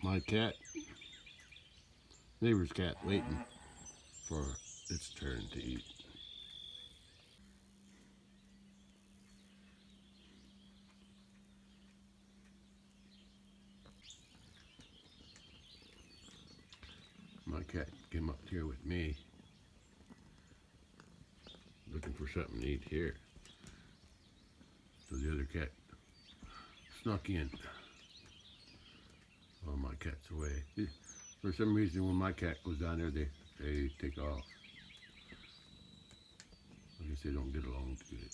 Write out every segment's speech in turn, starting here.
my cat, neighbor's cat, waiting for its turn to eat. My cat came up here with me, looking for something to eat here. So the other cat snuck in while my cat's away. For some reason, when my cat goes down there, they take off. I guess they don't get along too good.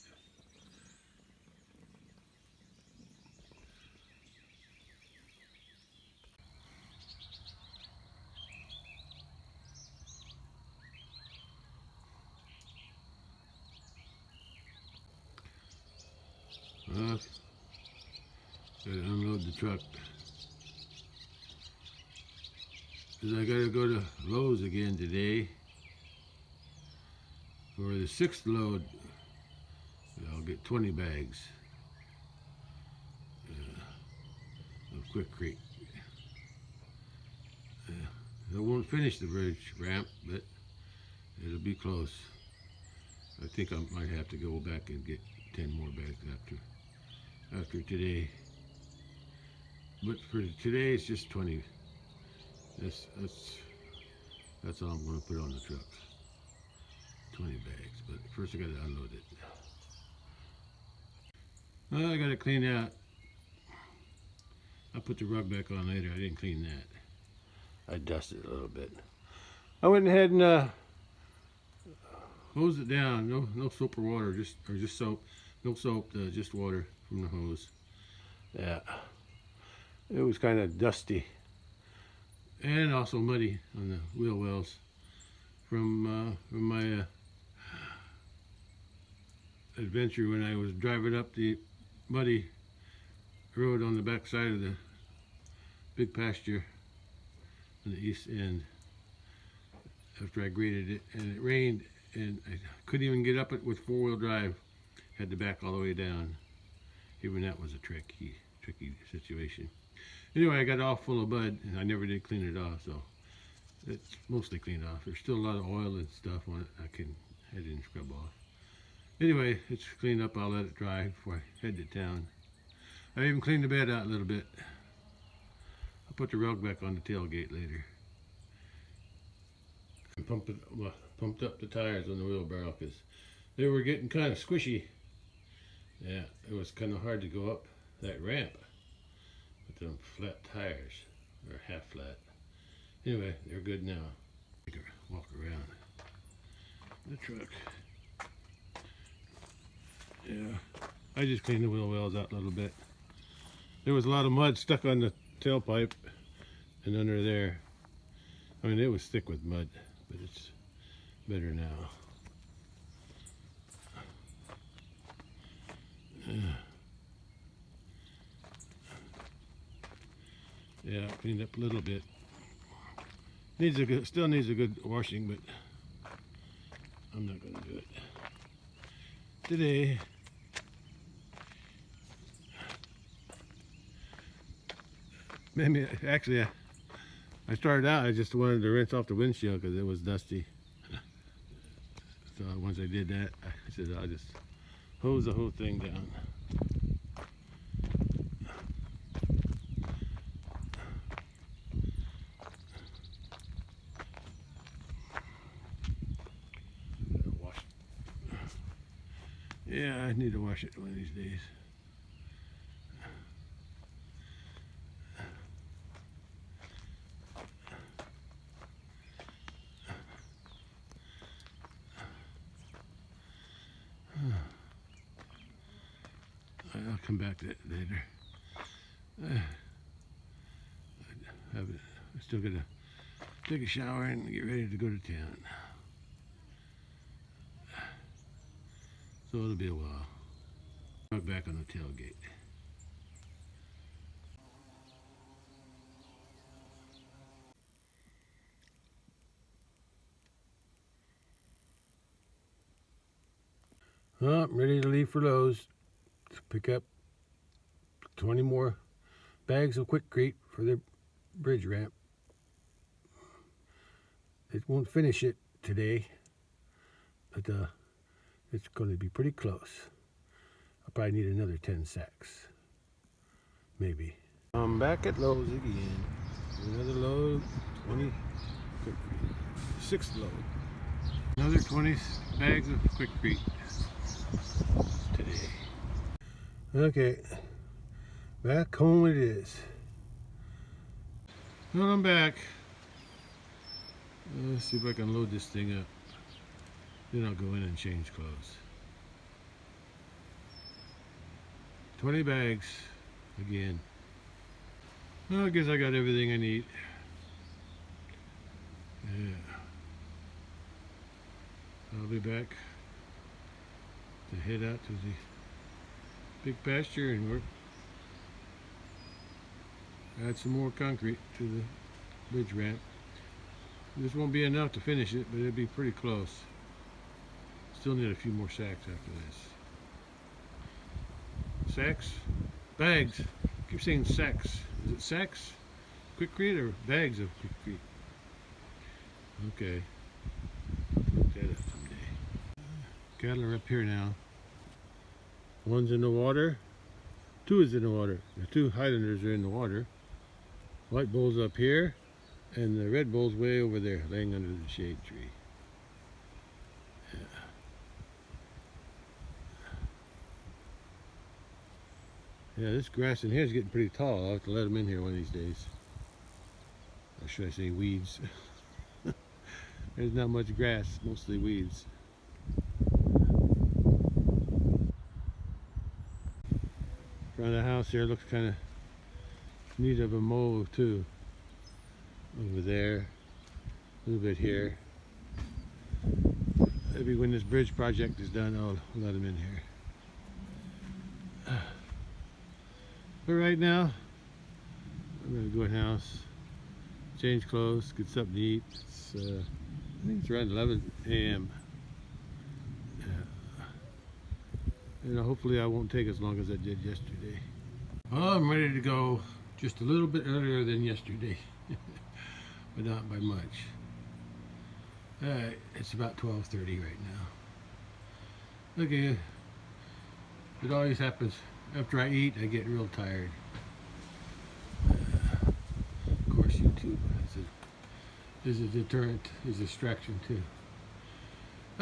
Gotta unload the truck. Because I gotta go to Lowe's again today for the 6th load. I'll get 20 bags of quikrete. I won't finish the bridge ramp, but it'll be close. I think I might have to go back and get 10 more bags after today. But for today, it's just 20. That's all I'm going to put on the truck. 20 bags, but first I got to unload it. Well, I got to clean out. I'll put the rug back on later. I didn't clean that. I dusted it a little bit. I went ahead and hosed it down. No soap or water, just soap. No soap, just water from the hose. Yeah, it was kind of dusty and also muddy on the wheel wells from my adventure when I was driving up the muddy road on the back side of the big pasture on the east end after I graded it, and it rained and I couldn't even get up it with 4-wheel drive. Had to back all the way down. Even that was a tricky situation. Anyway, I got it all full of mud and I never did clean it off, so it's mostly cleaned off. There's still a lot of oil and stuff on it I didn't scrub off. Anyway, it's cleaned up. I'll let it dry before I head to town. I even cleaned the bed out a little bit. I'll put the rug back on the tailgate later. I pumped up the tires on the wheelbarrow because they were getting kind of squishy. Yeah, it was kind of hard to go up that ramp with them flat tires, or half flat. Anyway, they're good now. Walk around the truck. Yeah, I just cleaned the wheel wells out a little bit. There was a lot of mud stuck on the tailpipe and under there. I mean, it was thick with mud, but it's better now. Yeah, cleaned up a little bit. Still needs a good washing, but I'm not going to do it today. Maybe actually, I started out. I just wanted to rinse off the windshield because it was dusty. So once I did that, I said I'll just hose the whole thing down. Yeah, I need to wash it one of these days. I'll come back to it later. I still gotta take a shower and get ready to go to town. So it'll be a while. I'll be back on the tailgate. Well, I'm ready to leave for Lowe's to pick up 20 more bags of quikrete for the bridge ramp. It won't finish it today, but it's going to be pretty close. I'll probably need another 10 sacks, maybe. I'm back at Lowe's again. Another load, 26th load. Another 20 bags of quikrete today. Okay, back home it is. Well, I'm back. Let's see if I can load this thing up. Then I'll go in and change clothes. 20 bags again. Well, I guess I got everything I need. Yeah. I'll be back to head out to the big pasture and work. Add some more concrete to the bridge ramp. This won't be enough to finish it, but it'll be pretty close. Still need a few more sacks after this. Sacks? Bags. I keep saying sacks. Is it sacks? Quikrete or bags of quikrete? Okay. Look that up someday. Cattle are up here now. One's in the water. Two is in the water. The two Highlanders are in the water. White bull's up here, and the red bull's way over there, laying under the shade tree. Yeah, this grass in here is getting pretty tall. I'll have to let them in here one of these days. Or should I say weeds? There's not much grass, mostly weeds. Front of the house here looks kind of neat of a mow too. Over there, a little bit here. Maybe when this bridge project is done, I'll let them in here. But right now, I'm gonna go in the house, change clothes, get something to eat. It's, I think it's around 11 a.m. And hopefully I won't take as long as I did yesterday. Well, I'm ready to go just a little bit earlier than yesterday, but not by much. It's about 12:30 right now. Okay, it always happens. After I eat, I get real tired. Of course, YouTube is a deterrent, is a distraction too.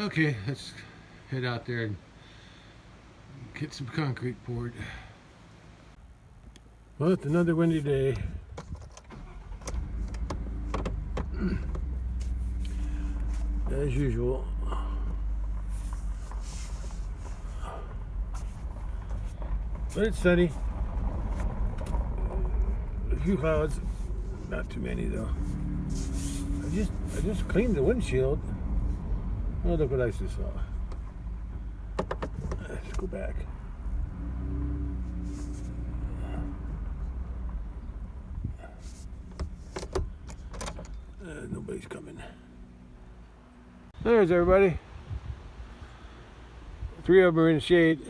Okay, let's head out there and get some concrete poured. Well, it's another windy day. As usual. But it's sunny. A few clouds, not too many though. I just cleaned the windshield. Oh, look what I just saw. Let's go back. Nobody's coming. There's everybody. Three of them are in the shade.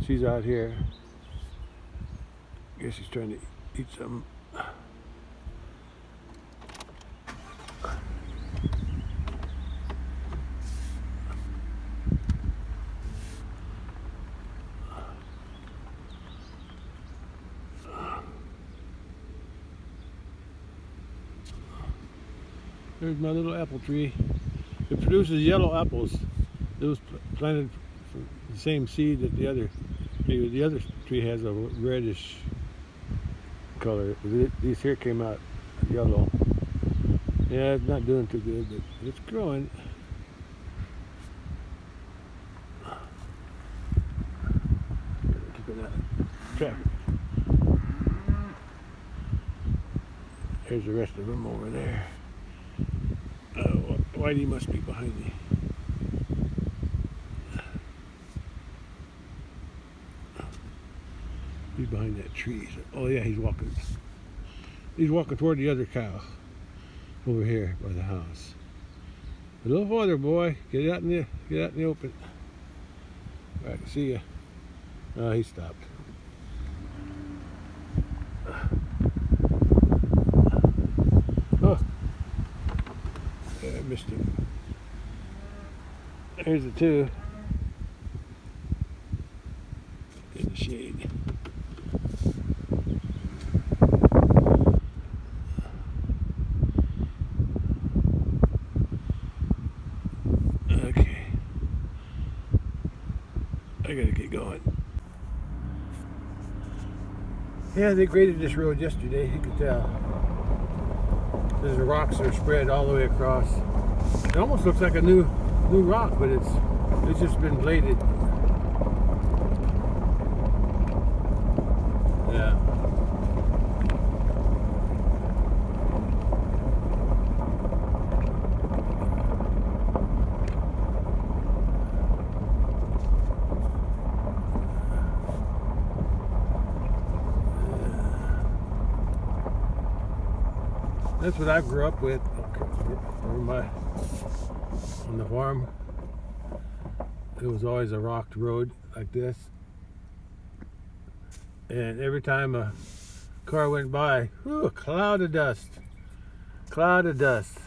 She's out here. I guess she's trying to eat something. There's my little apple tree. It produces yellow apples. It was planted from the same seed that the other tree has a reddish color. These here came out yellow. Yeah, it's not doing too good, but it's growing. Keeping that traffic. There's the rest of them over there. Whitey must be behind me. He's behind that tree. Oh yeah, he's walking. He's walking toward the other cow over here by the house. A little farther, boy. Get out in the open. All right, see ya. Oh, he stopped. I missed him. Here's the two in the shade. Okay, I gotta get going. Yeah, they graded this road yesterday, you can tell. There's the rocks that are spread all the way across. It almost looks like a new rock, but it's just been bladed. Yeah. That's what I grew up with on the farm. It was always a rocked road like this. And every time a car went by, whew, a cloud of dust. Cloud of dust.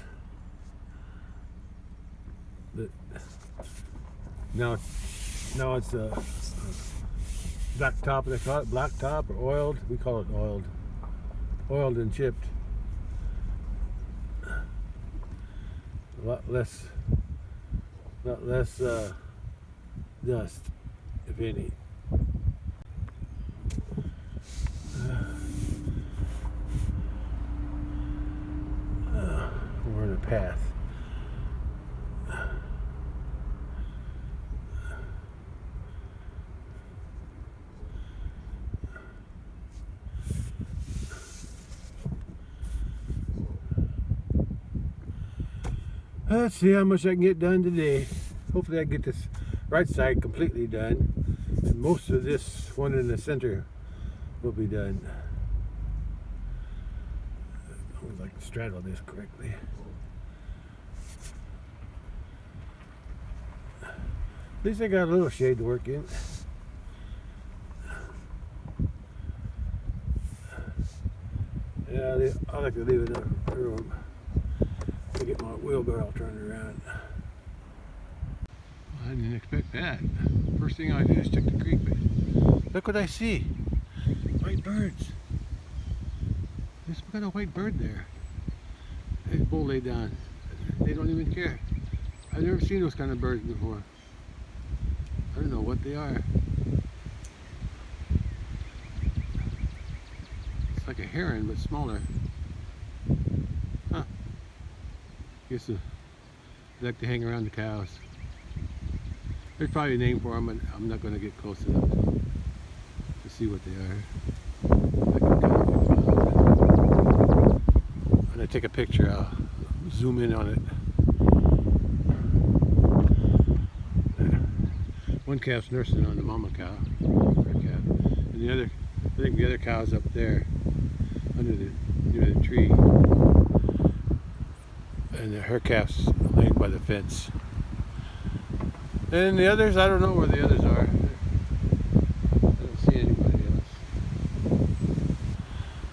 But now it's a black top, they call it black top or oiled. We call it oiled. Oiled and chipped. A lot less dust, if any. We're in a path. Let's see how much I can get done today. Hopefully I can get this right side completely done. And most of this one in the center will be done. I would like to straddle this correctly. At least I got a little shade to work in. Yeah, I like to leave enough room to get my wheelbarrow turned around. I didn't expect that. First thing I did is check the creek, but look what I see. White birds. There's some kind of white bird there. There's a bull laid down. They don't even care. I've never seen those kind of birds before. I don't know what they are. It's like a heron, but smaller. Huh. Guess they like to hang around the cows. There's probably a name for them, but I'm not going to get close enough to see what they are. When I take a picture, I'll zoom in on it. One calf's nursing on the mama cow, and the other, I think the other cow's up there near the tree, and her calf's laying by the fence. And the others, I don't know where the others are. I don't see anybody else.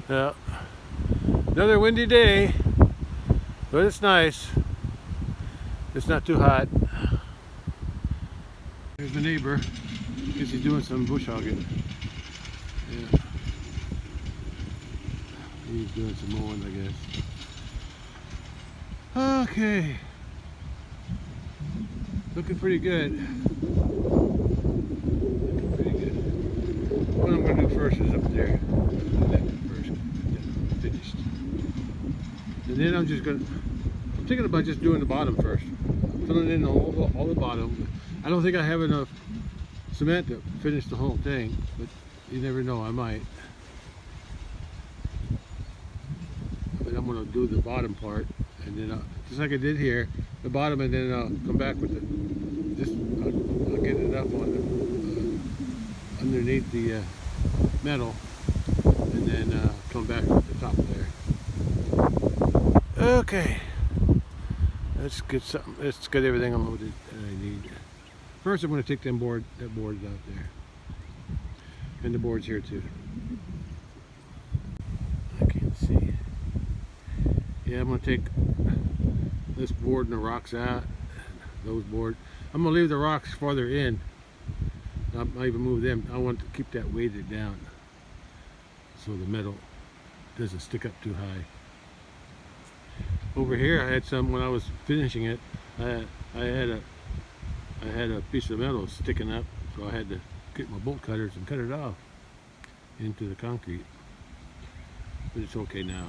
Yeah, another windy day, but it's nice. It's not too hot. There's the neighbor. I guess he's doing some bush hogging. Yeah. He's doing some mowing, I guess. Okay. Looking pretty good. Looking pretty good. What I'm going to do first is up there. I'll do that first, get that finished. And then I'm thinking about just doing the bottom first. Filling in all the bottom. I don't think I have enough cement to finish the whole thing, but you never know, I might. But I'm going to do the bottom part, and then just like I did here, the bottom, and then I'll come back with it. I'll get enough on underneath the metal, and then come back with the top there. Okay, let's get something. Let's get everything unloaded that I need. First, I'm going to take that boards out there, and the boards here too. I can't see. Yeah, I'm going to take this board and the rocks out. Those board. I'm gonna leave the rocks farther in. I might even move them. I want to keep that weighted down so the metal doesn't stick up too high. Over here I had some when I was finishing it. I had a piece of metal sticking up, so I had to get my bolt cutters and cut it off into the concrete. But it's okay now.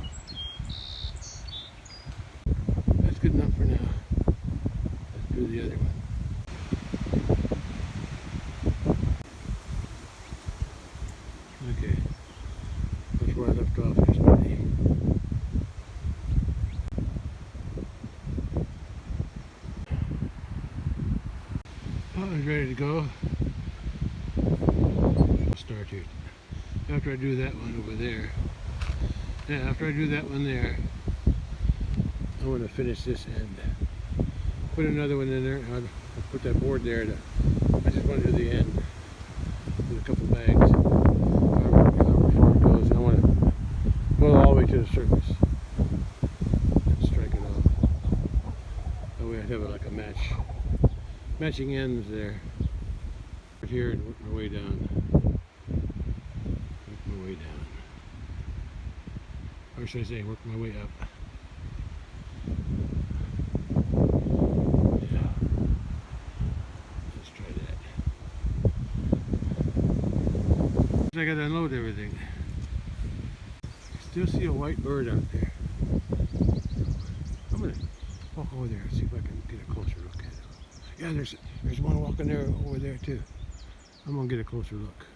That's good enough for now. Let's do the other one. Okay, that's where I left off yesterday. I was ready to go. I'll start here. After I do that one over there. Yeah, after I do that one there, I want to finish this end. Put another one in there. I'll put that board there. I just want to do the end with a couple bags. However far it goes. I want to go all the way to the surface and strike it off. That way I'd have it like a matching ends there. Right here and work my way down. Work my way down. Or should I say, work my way up. Yeah. Let's try that. I gotta unload everything. Still see a white bird out there. I'm gonna walk over there and see if I can get a closer look at it. Yeah, there's one walking there over there too. I'm gonna get a closer look.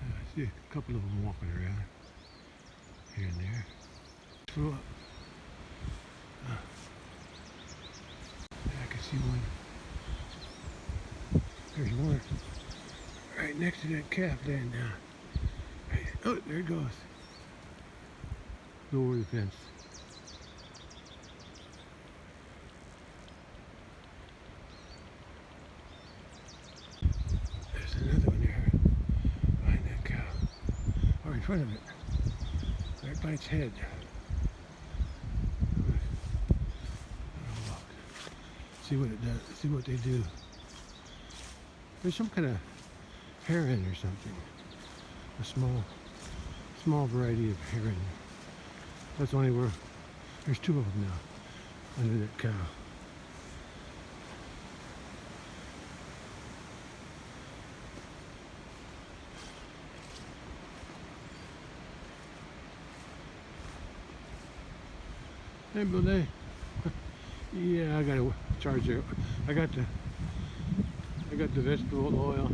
I see a couple of them walking around here and there. Throw up. Yeah, I can see one. There's one right next to that calf laying down. Right. Oh, there it goes. Go over the fence. Another one there behind that cow, or in front of it, right by its head. I'll walk, see what it does, see what they do. There's some kind of heron or something, a small variety of heron. That's only where there's two of them now under that cow. Hey, Bill. Yeah, I got a charge there. I got the vegetable oil.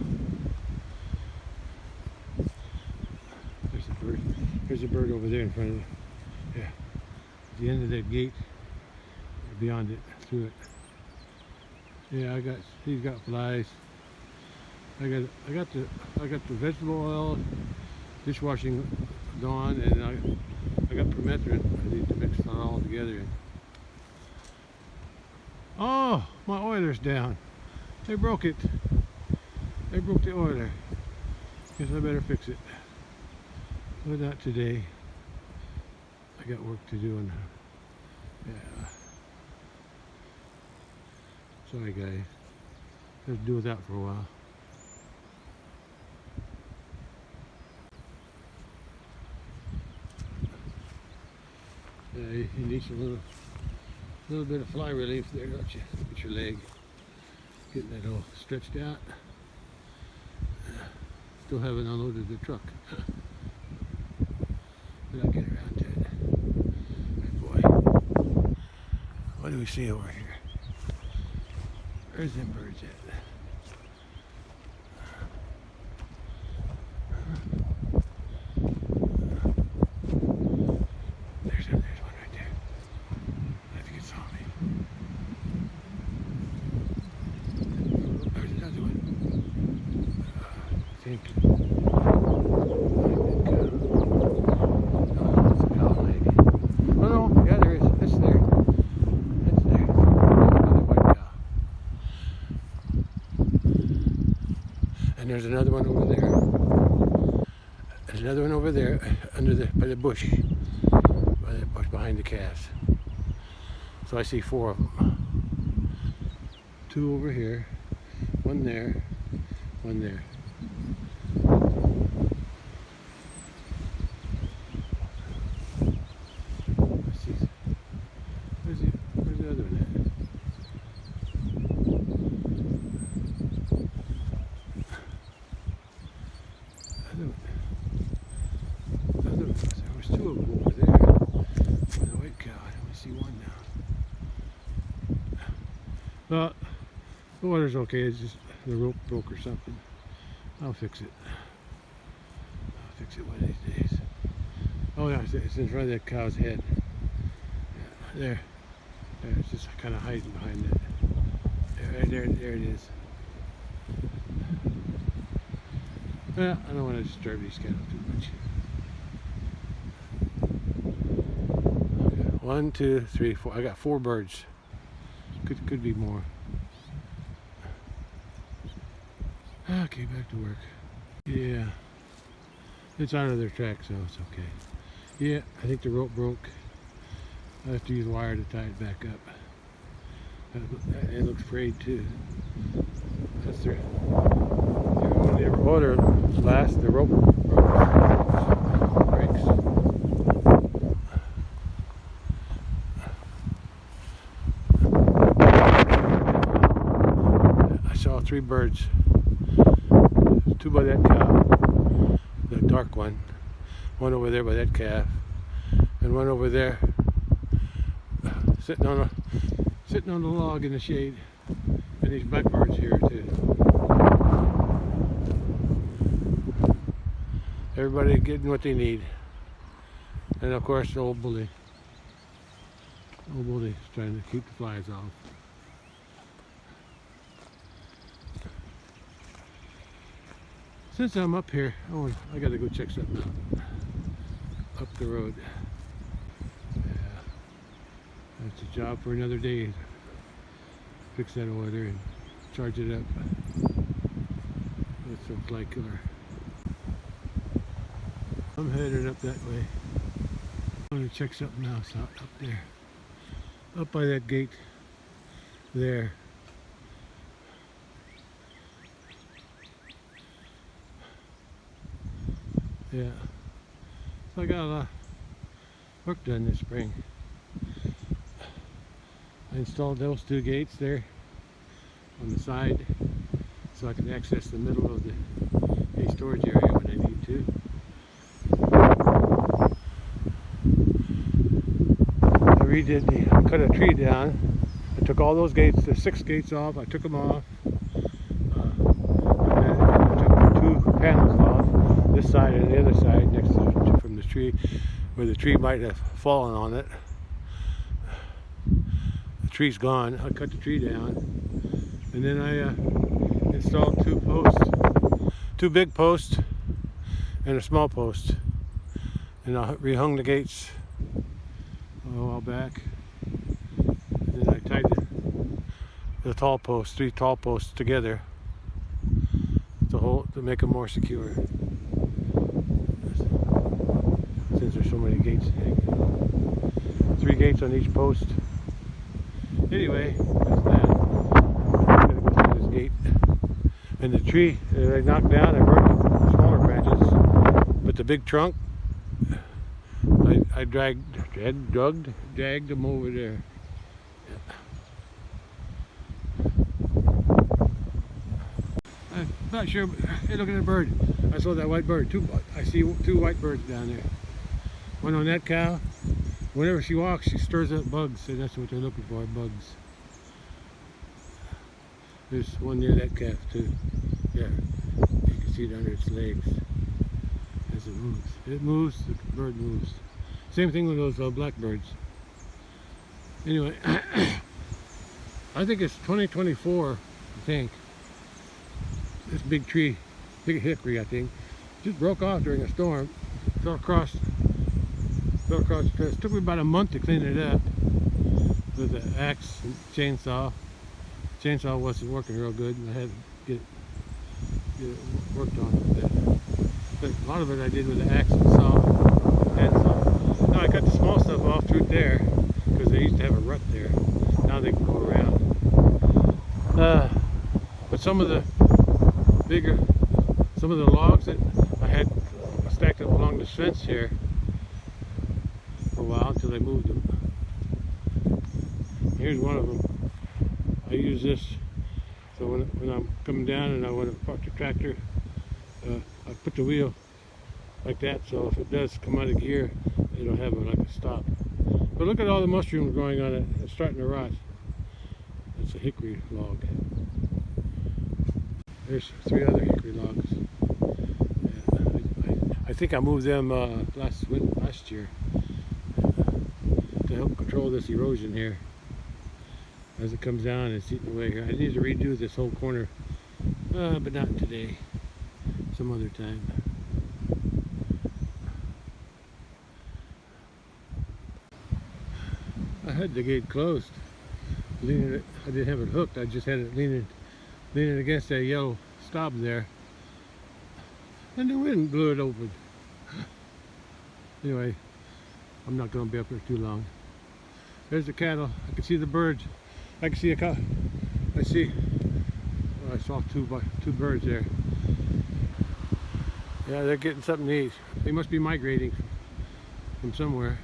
There's a bird. There's a bird over there in front of it. Yeah, at the end of that gate, beyond it, through it. Yeah, he's got flies. I got the vegetable oil, dishwashing Dawn, and I got permethrin. I need to mix it all together. Oh, my oiler's down. They broke it. They broke the oiler. Guess I better fix it. But not today. I got work to do. And yeah. Sorry, guys. Let's do without for a while. Yeah, you need a little bit of fly relief there, don't you? Look at your leg. Getting that all stretched out. Still haven't unloaded the truck. But I'll get around to it. Good boy. What do we see over here? Where's them birds at? And there's another one over there. There's another one over there under by the bush. By that bush behind the calves. So I see 4 of them. 2 over here, 1 there, 1 there. Where's the other one at? There's 2 of them over there. With a white cow. I only see 1 now. Well, the water's okay. It's just the rope broke or something. I'll fix it. I'll fix it one of these days. Oh yeah, it's in front of that cow's head. Yeah, there. It's just kind of hiding behind it. Right there, there it is. Well, I don't want to disturb these cattle too much. Okay, 1, 2, 3, 4. I got 4 birds. Could be more. Okay, back to work. Yeah, it's out of their track, so it's okay. Yeah, I think the rope broke. I have to use wire to tie it back up. It looks frayed too. That's their order. Last, the rope breaks. I saw 3 birds. 2 by that cow, the dark one. 1 over there by that calf, and 1 over there. Sitting on the log in the shade, and these blackbirds here too. Everybody getting what they need, and of course the old bully. Old bully's trying to keep the flies off. Since I'm up here, I gotta go check something out up the road. That's a job for another day. Fix that oiler and charge it up. That's some fly killer. I'm headed up that way. I'm gonna check something else out up there. Up by that gate there. Yeah. So I got a lot of work done this spring. I installed those 2 gates there on the side so I can access the middle of the hay storage area when I need to. I cut a tree down. I took all those gates, the 6 gates off. I took them off. And then I took 2 panels off, this side and the other side next to from the tree, where the tree might have fallen on it. Tree's gone. I cut the tree down, and then I installed 2 posts, 2 big posts and a small post, and I rehung the gates a while back. And then I tied the tall posts, 3 tall posts together to make them more secure. Since there's so many gates, 3 gates on each post. Anyway, that's that. I'm gonna go through this gate. And the tree that I knocked down, I burnt the smaller branches, but the big trunk, I dragged them over there. I'm not sure. Hey, look at the bird. I saw that white bird. I see 2 white birds down there. One on that cow. Whenever she walks, she stirs up bugs, and that's what they're looking for, bugs. There's one near that calf too. There, you can see it under its legs as it moves. It moves, the bird moves. Same thing with those blackbirds. Anyway, I think it's 2024, I think. This big tree, big hickory, I think, just broke off during a storm, fell across the fence. It took me about a month to clean it up with an axe and chainsaw. Chainsaw wasn't working real good, and I had to get it worked on a bit. But a lot of it I did with the axe and saw, hand saw. No, I cut the small stuff off through there because they used to have a rut there. Now they can go around. But some of the logs that I had stacked up along this fence here for a while until I moved them. Here's one of them. I use this so when I'm coming down and I want to park the tractor, I put the wheel like that, so if it does come out of gear, it'll have like a stop. But look at all the mushrooms growing on it. It's starting to rot. It's a hickory log. There's 3 other hickory logs. I think I moved them last year to help control this erosion here. As it comes down, it's eating away here. I need to redo this whole corner, but not today. Some other time. I had the gate closed. I didn't have it hooked. I just had it leaning against that yellow stop there, and the wind blew it open. Anyway, I'm not going to be up there too long. There's the cattle. I can see the birds. I can see a cow. I saw two birds there. Yeah, they're getting something to eat. They must be migrating from somewhere.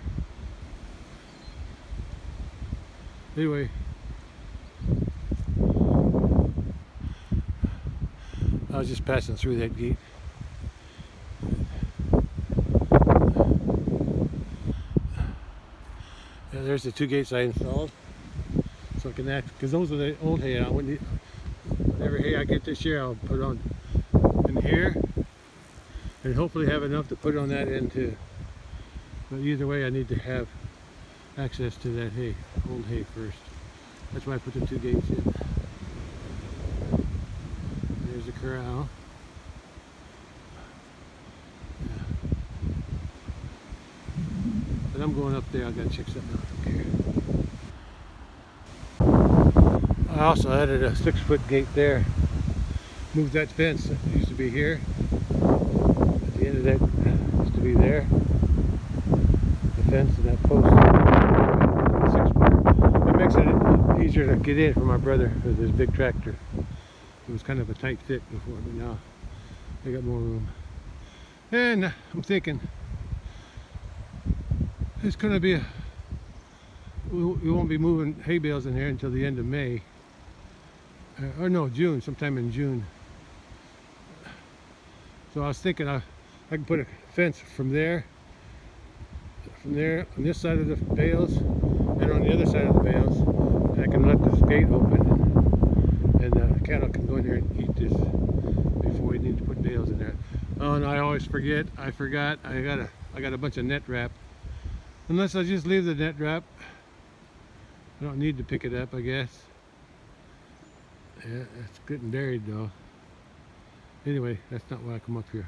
Anyway, I was just passing through that gate. Yeah, there's the 2 gates I installed. So I can act, because those are the old hay. Whatever hay I get this year, I'll put on in here, and hopefully have enough to put on that end too. But either way, I need to have access to that hay, old hay first. That's why I put the 2 gates in. There's the corral. Yeah. But I'm going up there. I gotta check something out up here. I also added a 6-foot gate there. Moved that fence that used to be here. At the end of that used to be there. The fence and that post. 6-footer. It makes it easier to get in for my brother with his big tractor. It was kind of a tight fit before, but now they got more room. And I'm thinking it's going to be we won't be moving hay bales in here until the end of May. Or no, June, sometime in June. So I was thinking I can put a fence from there on this side of the bales and on the other side of the bales, and I can let this gate open and the cattle can go in there and eat this before we need to put bales in there. Oh, and I always forget. I forgot. I got a bunch of net wrap. Unless I just leave the net wrap, I don't need to pick it up, I guess. Yeah, it's getting buried though. Anyway, that's not why I come up here.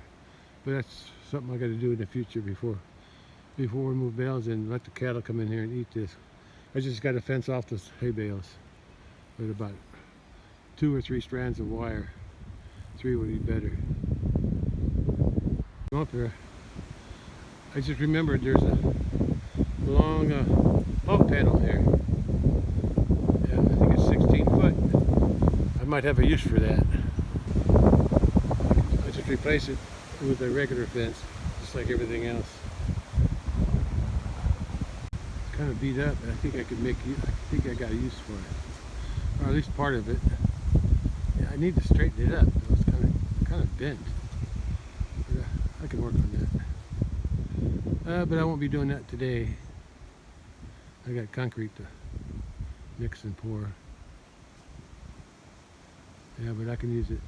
But that's something I got to do in the future before we move bales and let the cattle come in here and eat this. I just got to fence off those hay bales with about 2 or 3 strands of wire. 3 would be better. Up here, I just remembered there's a long hog panel here. Yeah, I think it's 16 foot. I might have a use for that. I just replace it with a regular fence, just like everything else. It's kind of beat up, but I think I could make use. I think I got a use for it, or at least part of it. Yeah, I need to straighten it up. It's kind of bent. But, I can work on that. But I won't be doing that today. I got concrete to mix and pour. Yeah, but I can use it.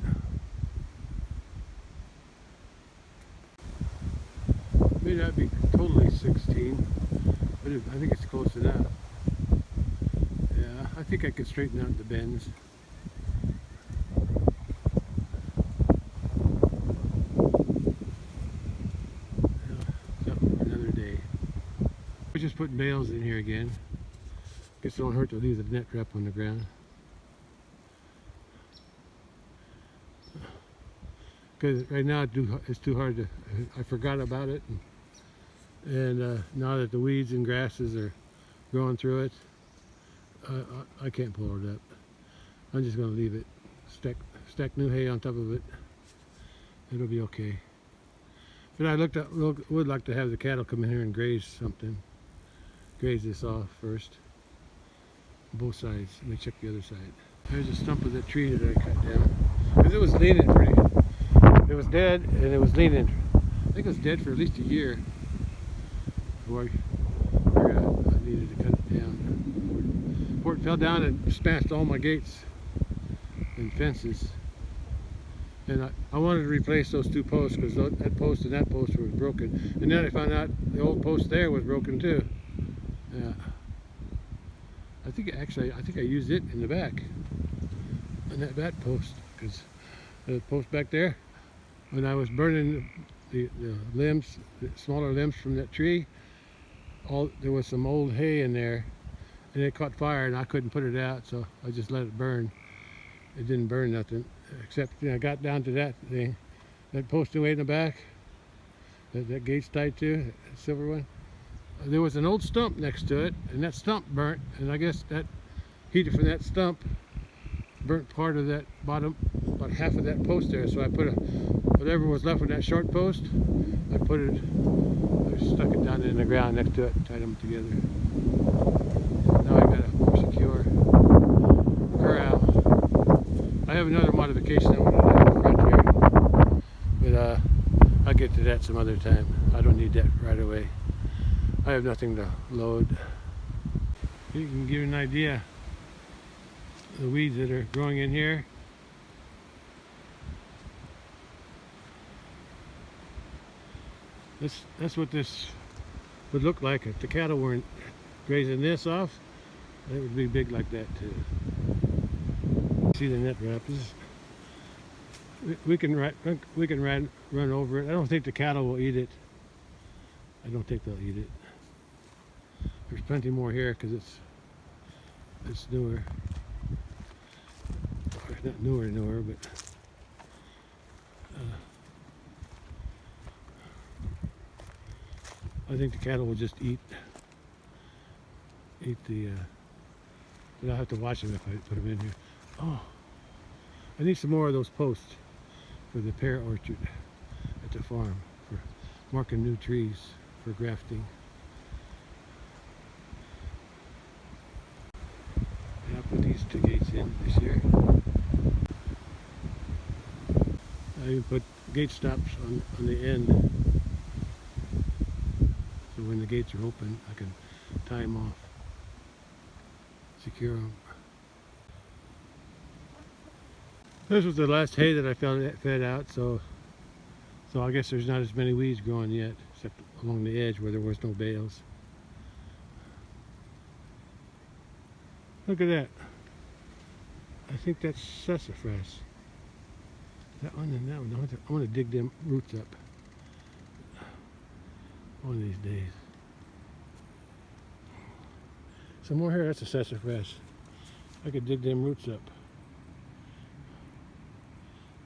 May not be totally 16, but I think it's close enough. Yeah, I think I could straighten out the bends. Something for another day. We're just putting bales in here again. Guess it don't hurt to leave the net wrap on the ground. Because right now it's too hard to, I forgot about it, and now that the weeds and grasses are growing through it. I can't pull it up. I'm just going to leave it. Stack new hay on top of it. It'll be okay. But I would like to have the cattle come in here and graze something. Graze this off first. Both sides. Let me check the other side. There's a stump of that tree that I cut down. Because it was leaning pretty. It was dead and it was leaning. I think it was dead for at least a year before I needed to cut it down. Before it fell down and smashed all my gates and fences. And I wanted to replace those two posts because that post and that post were broken. And then I found out the old post there was broken too. Yeah. I think I used it in the back on that post, because the post back there, when I was burning the limbs, the smaller limbs from that tree, there was some old hay in there, and it caught fire, and I couldn't put it out, so I just let it burn. It didn't burn nothing, except I got down to that thing, that post away in the back, that gate's tied to, that silver one. There was an old stump next to it, and that stump burnt, and I guess that heat from that stump burnt part of that bottom, about half of that post there. So I put whatever was left of that short post, I stuck it down in the ground next to it and tied them together. Now I got a more secure corral. I have another modification I want to do in the front here, but I'll get to that some other time. I don't need that right away. I have nothing to load. You can give you an idea of the weeds that are growing in here. That's what this would look like if the cattle weren't grazing this off. It would be big like that too. See the net wrap. We can run over it. I don't think the cattle will eat it. I don't think they'll eat it. There's plenty more here because it's newer. Or not newer, but I think the cattle will just eat the. But I'll have to watch them if I put them in here. Oh, I need some more of those posts for the pear orchard at the farm for marking new trees for grafting. And I'll put these two gates in this year. I even put gate stops on the end, so when the gates are open I can tie them off, secure them. This was the last hay that I fed out, so I guess there's not as many weeds growing yet, except along the edge where there was no bales. Look at that. I think that's sassafras. That one and that one. I want to dig them roots up one of these days. Some more here. That's a sassafras. I could dig them roots up.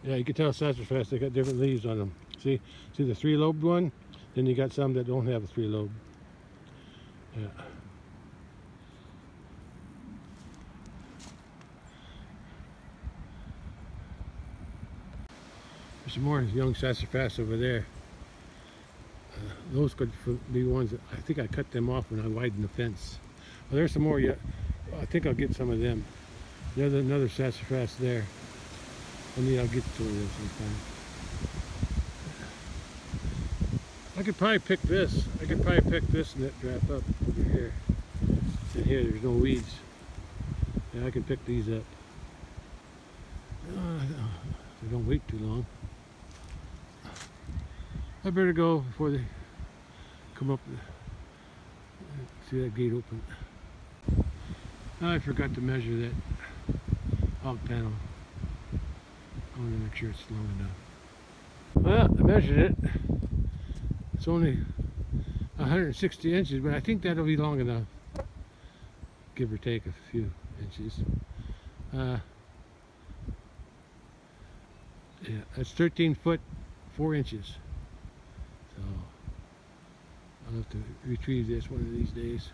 Yeah, you can tell sassafras, they got different leaves on them. See the three-lobed one? Then you got some that don't have a three-lobe. Yeah. There's some more young sassafras over there. Those could be ones that I think I cut them off when I widened the fence. Well, there's some more yet. I think I'll get some of them. There's another sassafras there. I'll get to them sometime. I could probably pick this. I could probably pick this net wrap up over here. And here, there's no weeds. Yeah, I can pick these up. They don't wait too long. I better go before they come up. See that gate open. I forgot to measure that hog panel. I want to make sure it's long enough. Well, I measured it. It's only 160 inches, but I think that'll be long enough. Give or take a few inches. Yeah, that's 13 foot 4 inches. So I'll have to retrieve this one of these days.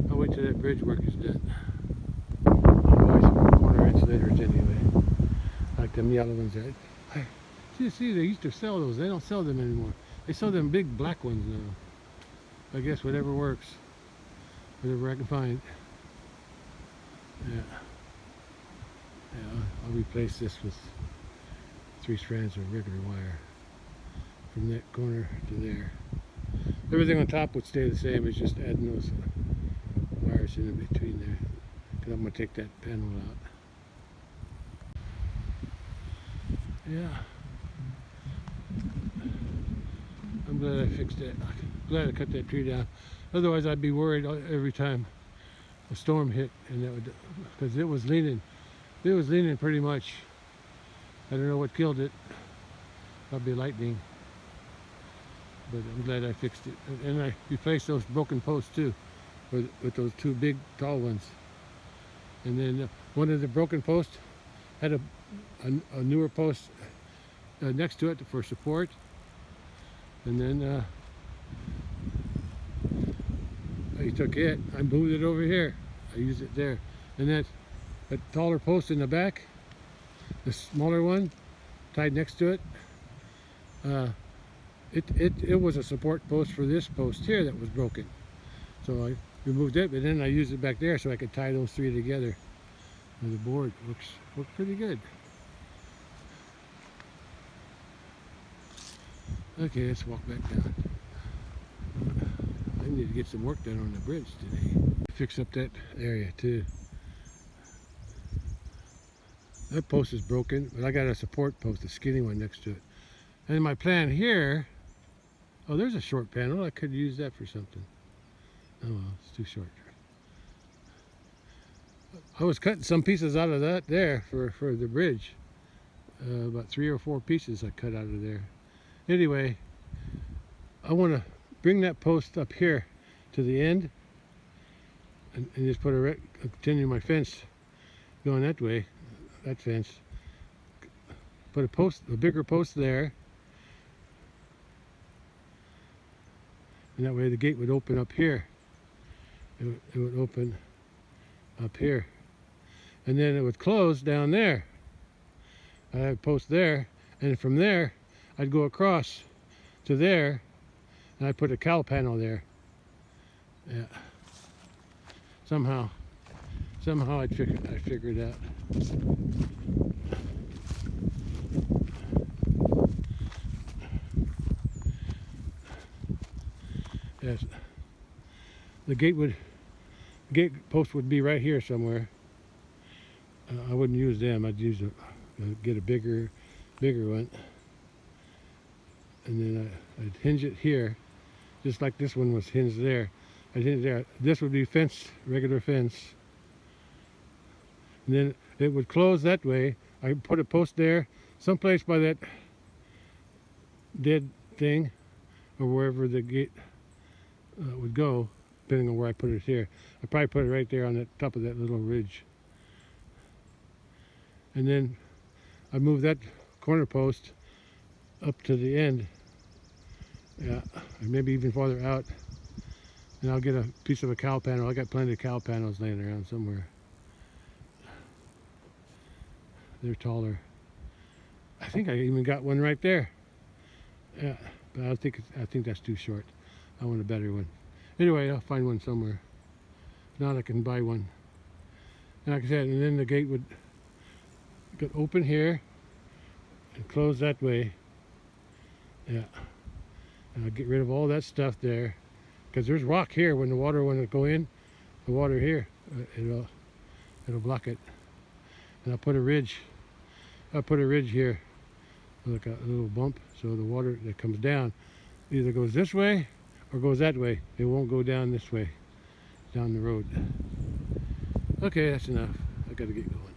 I'll wait till that bridge work is done. I'll buy some corner insulators anyway, like them yellow ones there. See, they used to sell those. They don't sell them anymore. They sell them big black ones now. I guess whatever works, whatever I can find. Yeah. I'll replace this with 3 strands of regular wire from that corner to there. Everything on top would stay the same. It's just adding those wires in between there, because I'm going to take that panel out. Yeah, I'm glad I fixed that. I'm glad I cut that tree down. Otherwise I'd be worried every time a storm hit, and that would, because it was leaning pretty much. I don't know what killed it. Probably lightning. But I'm glad I fixed it. And I replaced those broken posts too, with those 2 big tall ones. And then one of the broken posts had a newer post next to it for support. And then I took it, I moved it over here. I used it there. And that taller post in the back, the smaller one, tied next to it, it was a support post for this post here that was broken. So I removed it, but then I used it back there so I could tie those 3 together. And the board worked pretty good. Okay, let's walk back down. I need to get some work done on the bridge today. Fix up that area too. That post is broken, but I got a support post, a skinny one next to it. And my plan here, oh, there's a short panel. I could use that for something. Oh well, it's too short. I was cutting some pieces out of that there for the bridge. About 3 or 4 pieces I cut out of there. Anyway, I want to bring that post up here to the end and just put continue my fence going that way, that fence. Put a bigger post there, and that way the gate would open up here. It would open up here, and then it would close down there. I have a post there, and from there I'd go across to there, and I put a cowl panel there. Yeah. Somehow I figured it out. Yes. The gate post would be right here somewhere. I wouldn't use them. I'd use get a bigger one, and then I'd hinge it here, just like this one was hinged there. I'd hinge there. This would be fence, regular fence, and then it would close that way. I put a post there, someplace by that dead thing, or wherever the gate would go, depending on where I put it here. I probably put it right there on the top of that little ridge. And then I move that corner post up to the end, yeah, or maybe even farther out, and I'll get a piece of a cowl panel. I got plenty of cowl panels laying around somewhere. They're taller. I think I even got one right there. Yeah, but I think that's too short. I want a better one. Anyway, I'll find one somewhere. If not, I can buy one. And like I said, and then the gate would open here and close that way. Yeah. And I'll get rid of all that stuff there, because there's rock here. When the water to go in, the water here, it'll block it. And I'll put a ridge. I'll put a ridge here, like a little bump, so the water that comes down either goes this way or goes that way. It won't go down this way, down the road. Okay, that's enough. I gotta get going.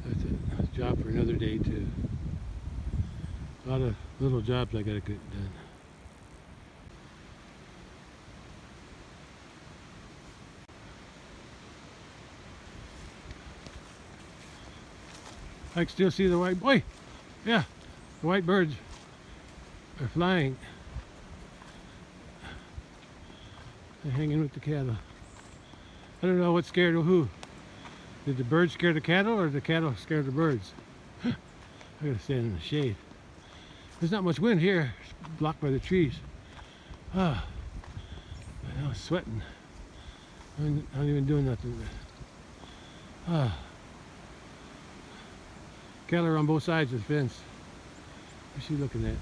That's a job for another day too. A lot of little jobs I gotta get done. I can still see the white boy. Yeah, the white birds are flying. They're hanging with the cattle. I don't know what scared who. Did the birds scare the cattle or the cattle scare the birds? I gotta stand in the shade. There's not much wind here. It's blocked by the trees. Ah, I was sweating. I'm not even doing nothing. Ah, cattle are on both sides of the fence. What's she looking at?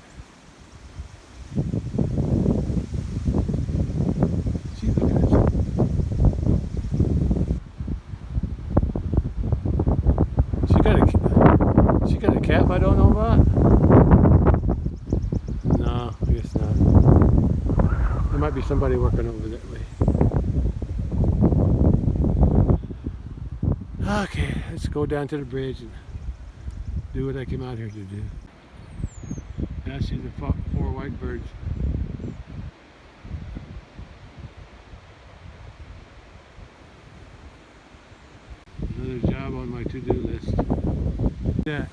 She's looking at something. She got a calf I don't know about? No, I guess not. There might be somebody working over that way. Okay, let's go down to the bridge and do what I came out here to do. Now I see the four white birds. Another job on my to-do list. Yeah.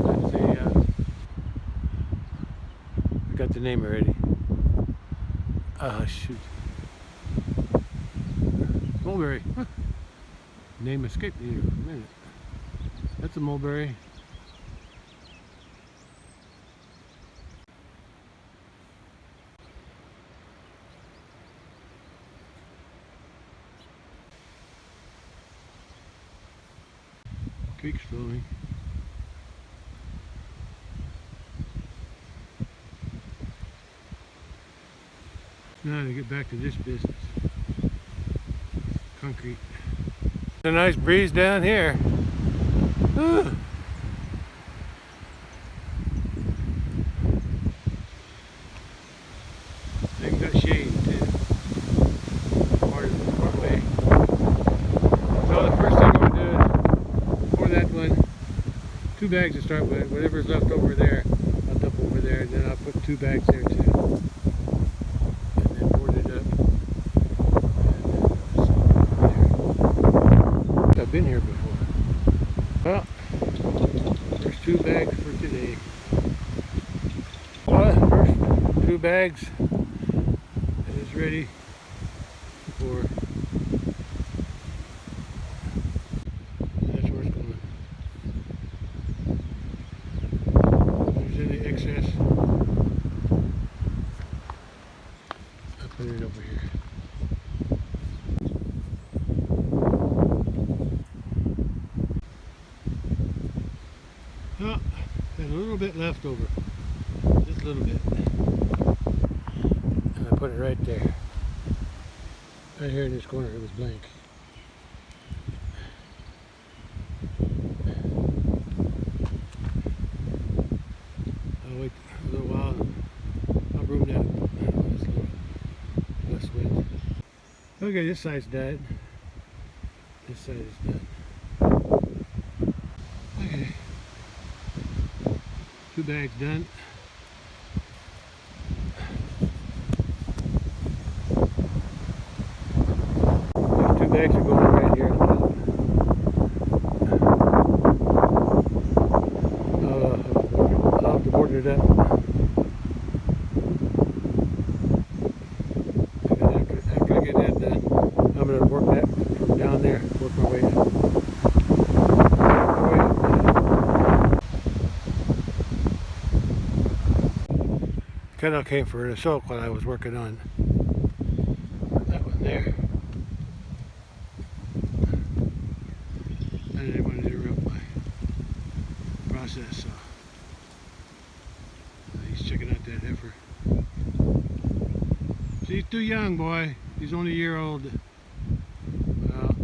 That's I got the name already. Shoot. Mulberry. Huh. Name escaped me here for a minute. That's a mulberry. Creek's flowing. Now to get back to this business. Concrete. A nice breeze down here. Ooh. They've got shade too. Part way. So the first thing I'm going to do is pour that one, 2 bags to start with. Whatever's left over there, I'll dump over there, and then I'll put 2 bags there too. And then pour it up. I've been here before. Well, there's 2 bags for today. Well, first 2 bags is ready for. That's where it's going. If there's any excess, I'll put it over here. Oh, there's a little bit left over. Just a little bit. And I put it right there. Right here in this corner, it was blank. I'll wait a little while and I'll broom that it's a little less wet. Okay, this side's done. This side is done. Okay. 2 bags done. These 2 bags are going right here on top. I'll have to board it up. After I get that done, I'm going to work that from down there, work my way up. Kettle came for the soak while I was working on that one there. I didn't want to interrupt my process, so he's checking out that heifer. She's too young, boy. He's only a year old. Well,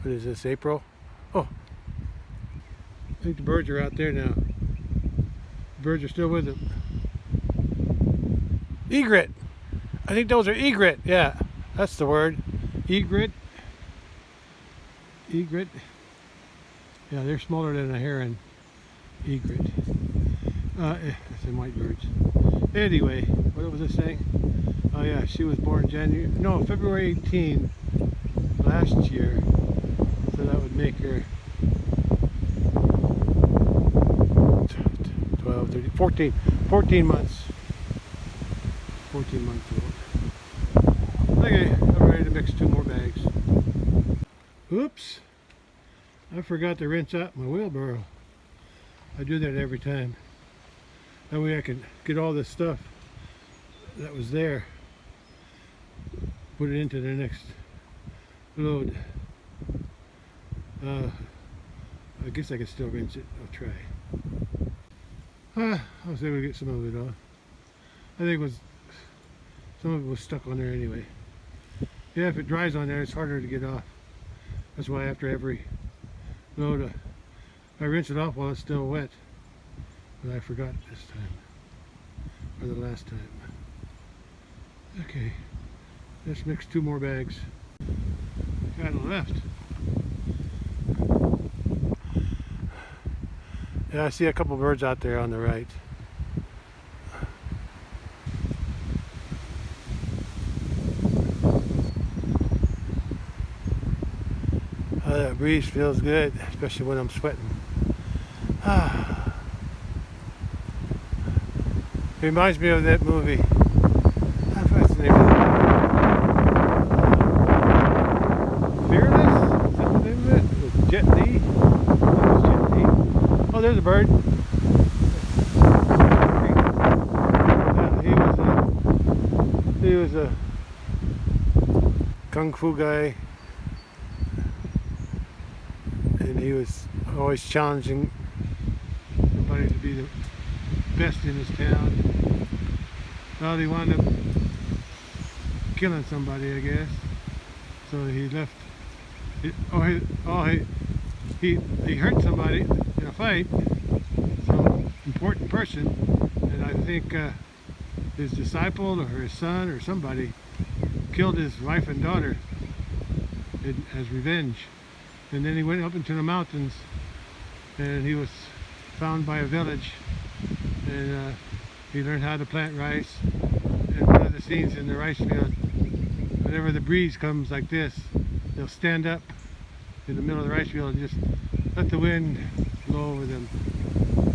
what is this, April? Oh, I think the birds are out there now. The birds are still with him. Egret. I think those are egret. Yeah, that's the word. Egret. Egret. Yeah, they're smaller than a heron. Egret. It's in white birds. Anyway, what was I saying? Oh yeah, she was born February 18 last year. So that would make her 12, 13, 14 months. 14 months old. mix 2 more bags. Oops! I forgot to rinse out my wheelbarrow. I do that every time. That way I can get all this stuff that was there, put it into the next load. I guess I can still rinse it. I'll try. I was able to get some of it off. I think some of it was stuck on there anyway. Yeah, if it dries on there, it's harder to get off. That's why after every load, I rinse it off while it's still wet. But I forgot this time, or the last time. Okay, let's mix 2 more bags. Got it left. Yeah, I see a couple birds out there on the right. That breeze feels good, especially when I'm sweating. It reminds me of that movie. What's the name of it? Fearless? Is that the name of it? With Jet Li? It was Jet Li. Oh, there's a bird. He was a kung fu guy. And he was always challenging somebody to be the best in his town. Well, he wound up killing somebody, I guess. So he left. He hurt somebody in a fight, some important person, and I think his disciple or his son or somebody killed his wife and daughter as revenge. And then he went up into the mountains, and he was found by a village, and he learned how to plant rice. And one of the scenes in the rice field, whenever the breeze comes like this, they'll stand up in the middle of the rice field and just let the wind blow over them,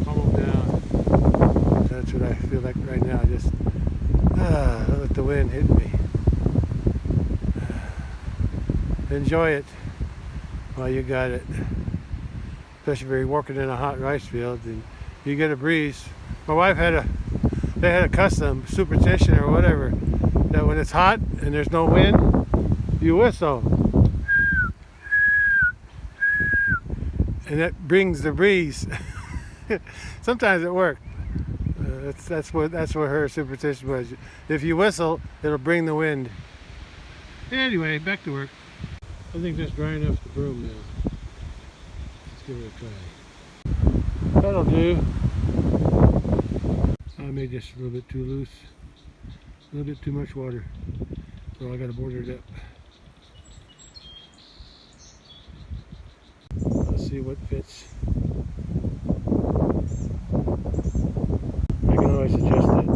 calm them down. So that's what I feel like right now, just let the wind hit me. Enjoy it while you got it, especially if you're working in a hot rice field and you get a breeze. My wife had a custom superstition or whatever, that when it's hot and there's no wind, you whistle, and that brings the breeze. Sometimes it worked. That's what her superstition was. If you whistle, it'll bring the wind. Anyway, back to work. I think that's dry enough to broom now. Let's give it a try. That'll do. I made this a little bit too loose. A little bit too much water. So I gotta border it up. Let's see what fits. I can always adjust it.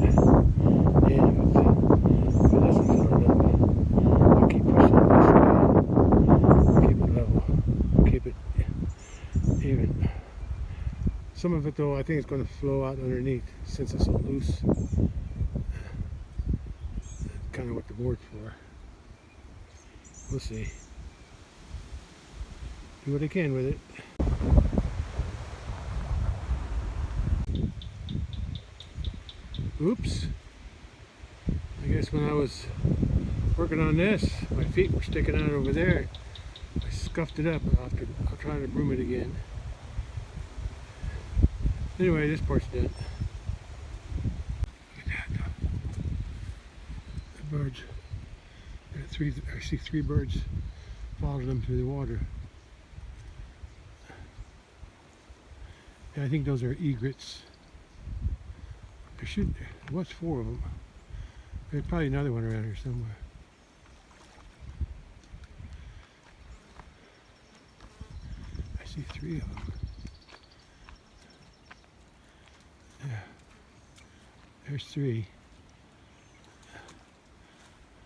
And if it doesn't fill it up, I'll keep pushing it this way. Keep it level. Keep it even. Some of it though, I think it's going to flow out underneath since it's so loose. Kind of what the board's for. We'll see. Do what I can with it. Oops. I guess when I was working on this, my feet were sticking out over there. I scuffed it up. I'll try to broom it again. Anyway, this part's done. Look at that. The birds. I see 3 birds. Followed them through the water. Yeah, I think those are egrets. There was 4 of them. There's probably another one around here somewhere. I see 3 of them. Yeah. There's 3.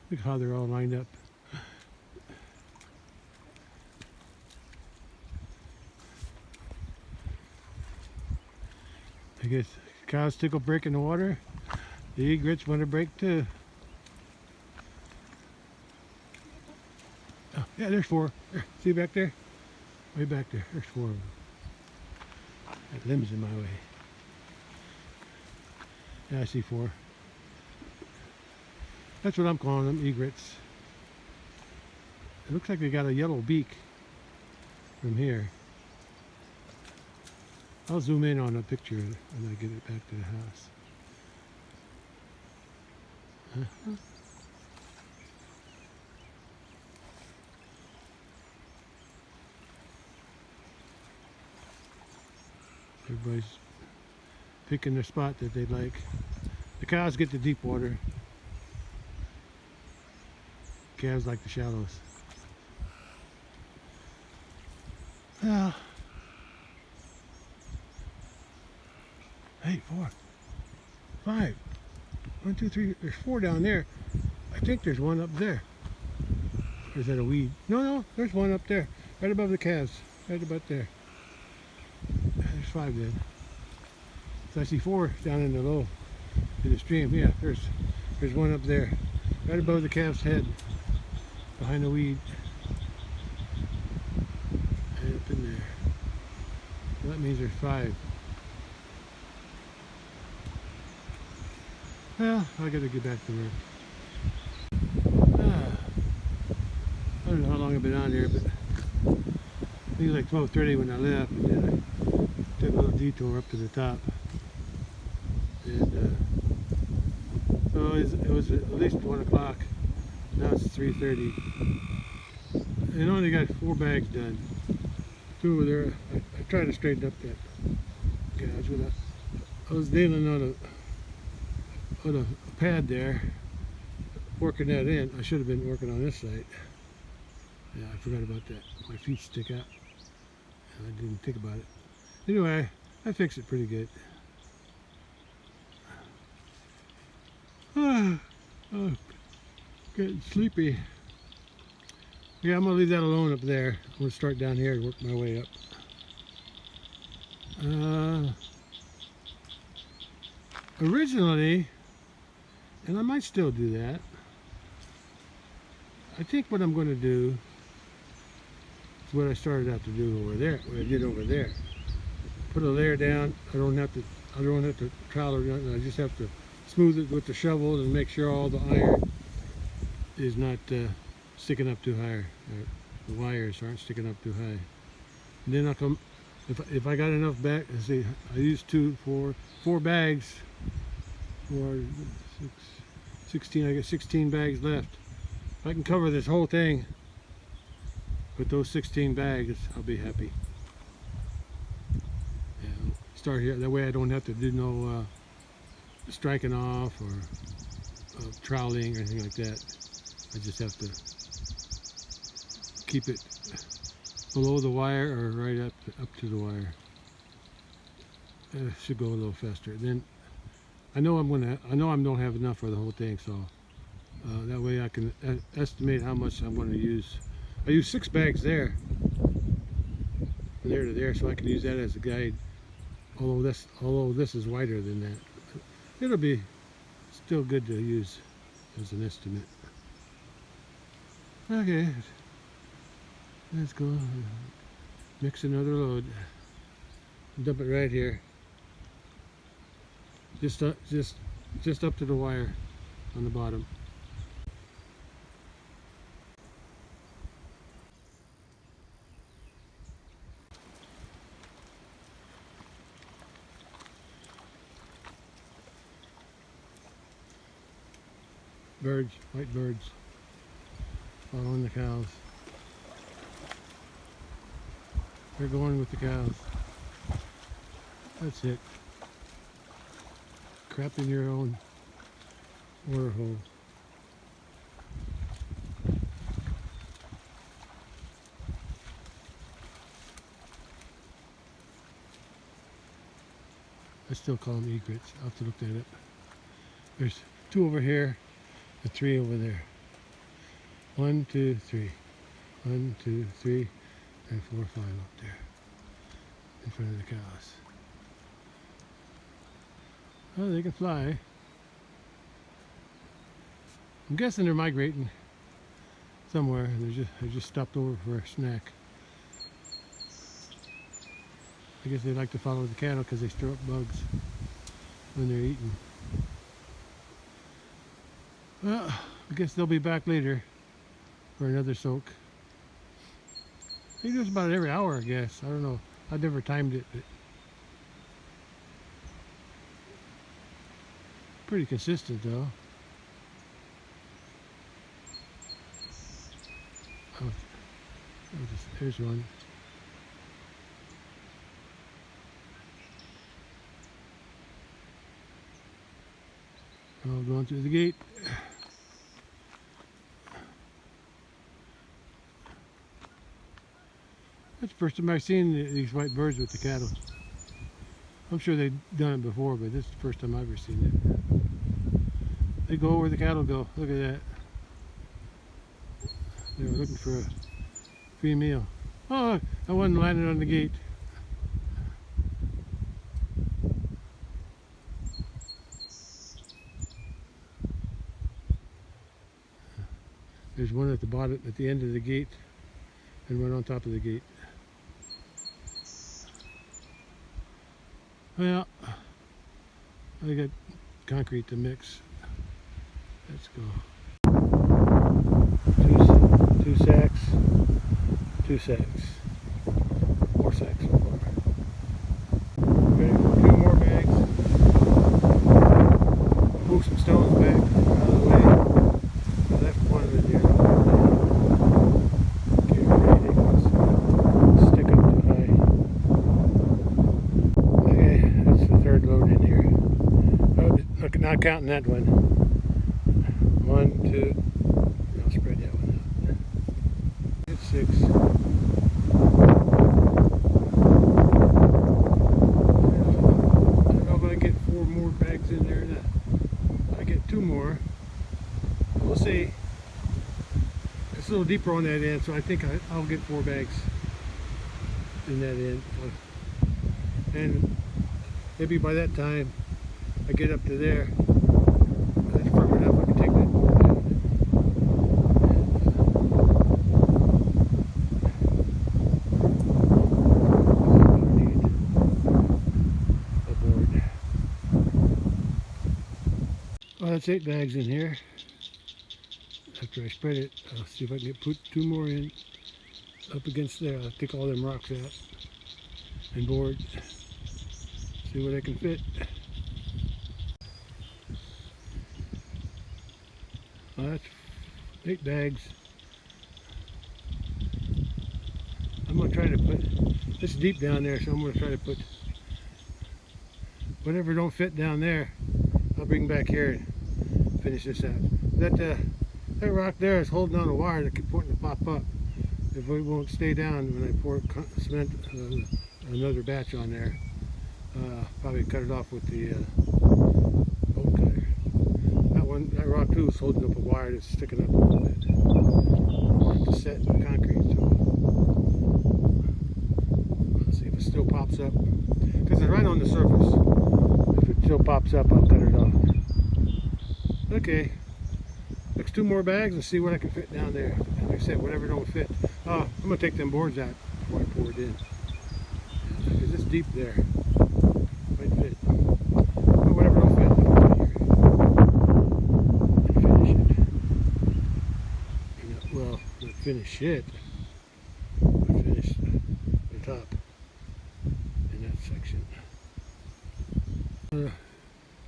Look how they're all lined up. I guess cows tickle break in the water. The egrets want to break too. Oh, yeah, there's 4. There, see back there? Way back there. There's 4 of them. That limb's in my way. Yeah, I see 4. That's what I'm calling them, egrets. It looks like they got a yellow beak from here. I'll zoom in on a picture when I get it back to the house. Everybody's picking their spot that they like. The cows get the deep water. Calves like the shallows. Well, hey, 4, 5, 1, 2, 3. There's 4 down there. I think there's 1 up there. Or is that a weed? No, there's 1 up there, right above the calves, right about there. There's 5 then. So I see 4 down in the low, in the stream. Yeah, there's 1 up there, right above the calf's head, behind the weed. And up in there. So that means there's 5. Well, I gotta get back to work. I don't know how long I've been on there, but I think it was like 12:30 when I left, and then I took a little detour up to the top. And so it was at least 1 o'clock. Now it's 3:30. And I only got 4 bags done. 2 were there. I tried to straighten up that gouge with I was nailing on a pad there, working that in. I should have been working on this side. Yeah, I forgot about that. My feet stick out. And I didn't think about it. Anyway, I fixed it pretty good. Oh, getting sleepy. Yeah, I'm gonna leave that alone up there. I'm gonna start down here and work my way up. Originally, and I might still do that, I think what I'm going to do is what I started out to do over there, what I did over there. Put a layer down. I don't have to trowel or nothing. I just have to smooth it with the shovel and make sure all the iron is not sticking up too high. The wires aren't sticking up too high. And then I'll come, if I got enough back, let's see, I used 4 bags, 4, 6, 16, I got 16 bags left. If I can cover this whole thing with those 16 bags, I'll be happy. Yeah, start here, that way I don't have to do no striking off or troweling or anything like that. I just have to keep it below the wire or right up to the wire. It should go a little faster. Then I know I don't have enough for the whole thing, so that way I can estimate how much I'm going to use. I use 6 bags there, from there to there, so I can use that as a guide. Although this is wider than that, it'll be still good to use as an estimate. Okay, let's go mix another load. Dump it right here. Just up to the wire on the bottom. Birds, white birds, following the cows. They're going with the cows. That's it. Crap in your own water hole. I still call them egrets. I'll have to look that up. There's 2 over here and 3 over there. 1, 2, 3. 1, 2, 3, and 4, 5 up there in front of the cows. Oh, they can fly. I'm guessing they're migrating. somewhere. They just stopped over for a snack. I guess they like to follow the cattle because they stir up bugs when they're eating. Well, I guess they'll be back later for another soak. I think it was about every hour, I guess. I don't know. I've never timed it, but pretty consistent though. Oh, there's one. Going through the gate. That's the first time I've seen these white birds with the cattle. I'm sure they've done it before, but this is the first time I've ever seen it. They go where the cattle go. Look at that. They were looking for a free meal. Oh, look, I wasn't landing on the gate. There's one at the bottom, at the end of the gate, and one on top of the gate. Well, I got concrete to mix. Let's go. Two sacks. 2 sacks. 4 sacks so far. Ready for 2 more bags. Move some stones back out of the way. I left one of the stick up too high. Okay, that's the 3rd load in here. Oh, not counting that one. 1, 2. I'll spread that one out. It's 6. I don't know if I get 4 more bags in there. I get 2 more. We'll see. It's a little deeper on that end, so I think I'll get 4 bags in that end. And maybe by that time I get up to there. That's firm enough. I can take that board down. Well, that's 8 bags in here. After I spread it, I'll see if I can put 2 more in up against there. I'll take all them rocks out and board. See what I can fit. Well, that's 8 bags. I'm going to try to put, it's deep down there, so I'm going to try to put whatever don't fit down there, I'll bring back here and finish this out. That rock there is holding on a wire that keeps wanting to pop up. If it won't stay down when I pour cement, another batch on there, probably cut it off with the bolt cutter. That rock too is holding up a wire that's sticking up a little bit. I have to set in the concrete, so let's see if it still pops up. Because it's right on the surface. If it still pops up, I'll cut it off. Okay. Next 2 more bags and see what I can fit down there. Like I said, whatever don't fit. I'm going to take them boards out before I pour it in. Because it's deep there. Might fit. But whatever don't fit, I'll put it here. And finish it. Well, not finish it. But finish the top in that section.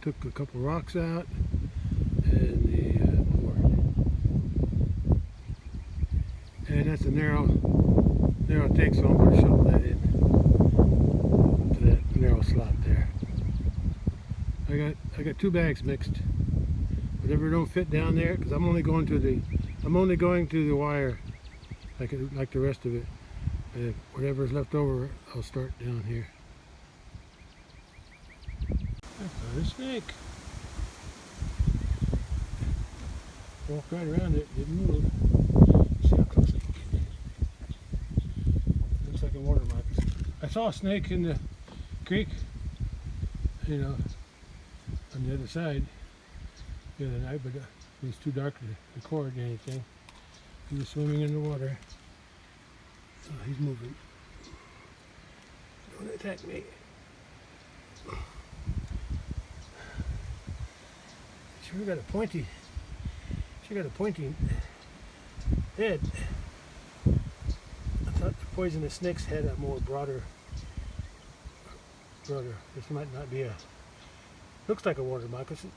Took a couple rocks out and the and that's a narrow tank, so I'm going to shovel that in to that narrow slot there. I got 2 bags mixed. Whatever don't fit down there, because I'm only going to the wire like the rest of it. Whatever's left over, I'll start down here. I found a snake. Walked right around it, didn't move. See how close I can get. Looks like a watermark. I saw a snake in the creek, you know, on the other side the other night, but it was too dark to record anything. He was swimming in the water. Oh, he's moving. Don't attack me. Sure got a pointy head. I thought the poisonous snakes had a more broader. This might not be a. Looks like a water moccasin.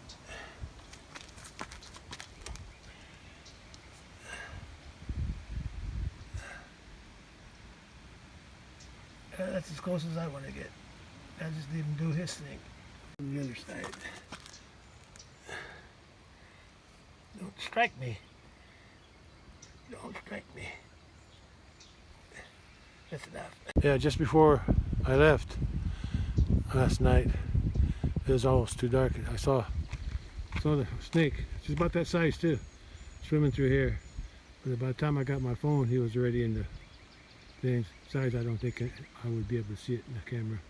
That's as close as I want to get. I just leave him do his thing. On the other side. Don't strike me. Don't strike me. That's enough. Yeah, just before I left last night, it was almost too dark. I saw the snake. She's about that size too, swimming through here. But by the time I got my phone, he was already in the things. Besides, I don't think I would be able to see it in the camera.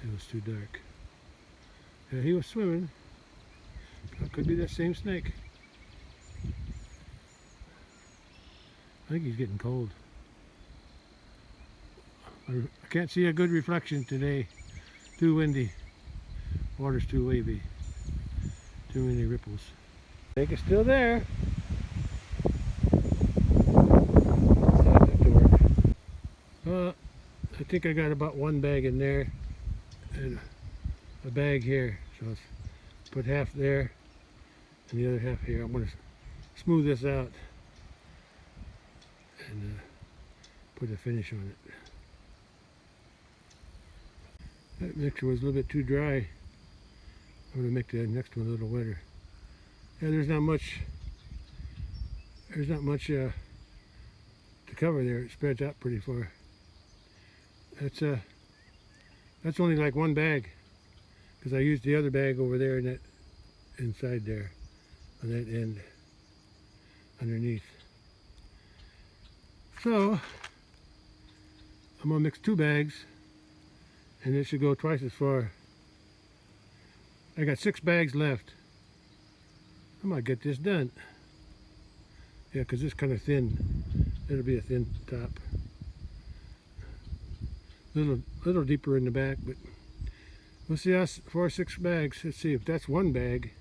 It was too dark. Yeah, he was swimming. It could be that same snake. I think he's getting cold. I can't see a good reflection today. Too windy. Water's too wavy. Too many ripples. Snake is still there. I think I got about one bag in there and a bag here. So let's put half there and the other half here. I'm going to smooth this out and put a finish on it. That mixture was a little bit too dry. I'm going to make the next one a little wetter. Yeah, there's not much to cover there. It spreads out pretty far. That's only like one bag, because I used the other bag over there in that inside there on that end underneath. So I'm gonna mix 2 bags and it should go twice as far. I got 6 bags left. I might get this done. Yeah, because it's kind of thin. It'll be a thin top. Little deeper in the back, but we'll see how 4 or 6 bags. Let's see if that's 1 bag.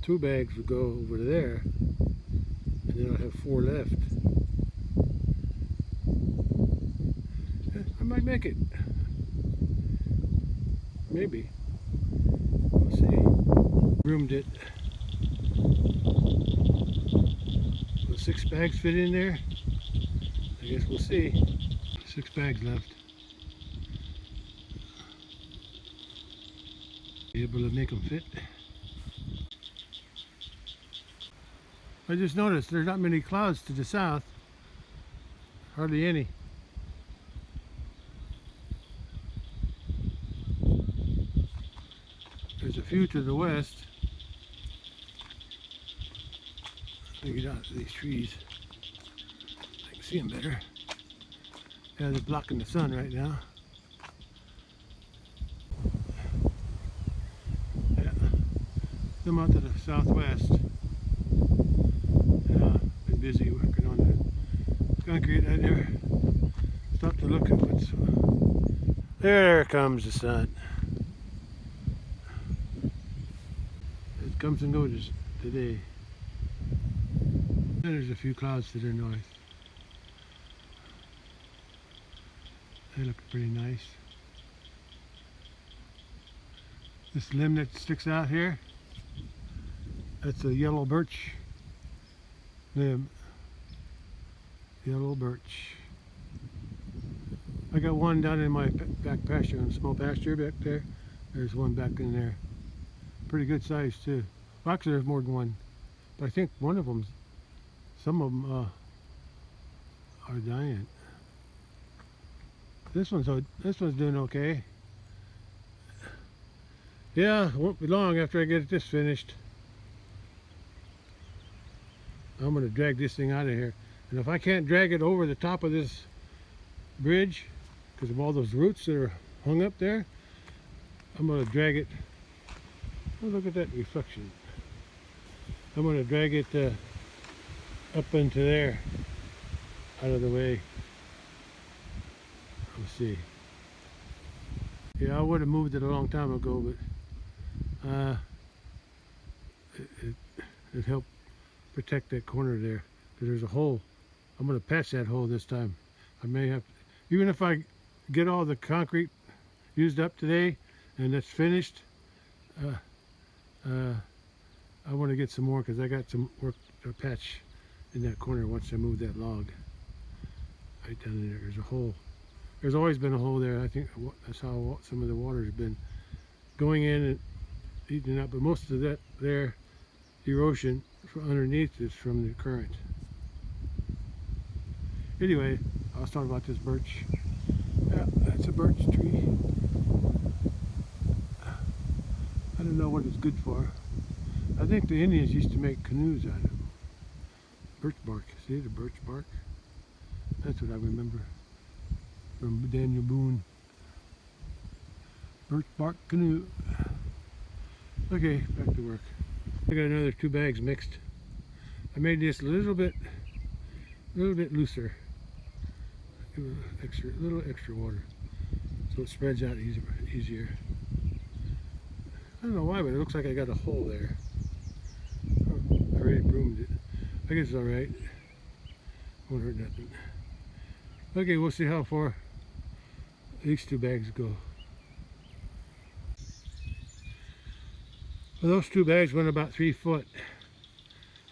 2 bags would go over there, and then I'll have 4 left. I might make it. Maybe. We'll see. Roomed it. Will 6 bags fit in there? I guess we'll see. 6 bags left. Be able to make them fit. I just noticed there's not many clouds to the south. Hardly any. There's a few to the west. Let me get out of these trees. I can see them better. Yeah, they're blocking the sun right now. Yeah, them out to the southwest. Yeah, been busy working on the concrete. I never stopped to look at what's. There comes the sun. It comes and goes today. And there's a few clouds to the north. They look pretty nice. This limb that sticks out here, that's a yellow birch limb. Yellow birch. I got one down in my back pasture, in a small pasture back there. There's one back in there. Pretty good size too. Well, actually there's more than one. But I think one of them, some of them are dying. This one's doing okay. Yeah, it won't be long after I get this finished. I'm going to drag this thing out of here. And if I can't drag it over the top of this bridge, because of all those roots that are hung up there, I'm going to drag it. Oh, look at that reflection. I'm going to drag it up into there, out of the way. Let's see. Yeah, I would have moved it a long time ago, but it helped protect that corner there, because there's a hole. I'm going to patch that hole this time. I may have, even if I get all the concrete used up today and it's finished, I want to get some more, because I got some work to patch in that corner once I move that log. Right down in there, there's a hole. There's always been a hole there. I think that's how some of the water has been going in and eating it up. But most of that there, erosion from underneath is from the current. Anyway, I was talking about this birch. Yeah, that's a birch tree. I don't know what it's good for. I think the Indians used to make canoes out of it. Birch bark. See the birch bark? That's what I remember from Daniel Boone. Birch bark canoe. Okay, back to work. I got another 2 bags mixed. I made this a little bit looser. Give it a little extra water, so it spreads out easier. I don't know why, but it looks like I got a hole there. Oh, I already broomed it. I guess it's alright. Won't hurt nothing. Okay, we'll see how far these 2 bags go. Well, those 2 bags went about 3 foot,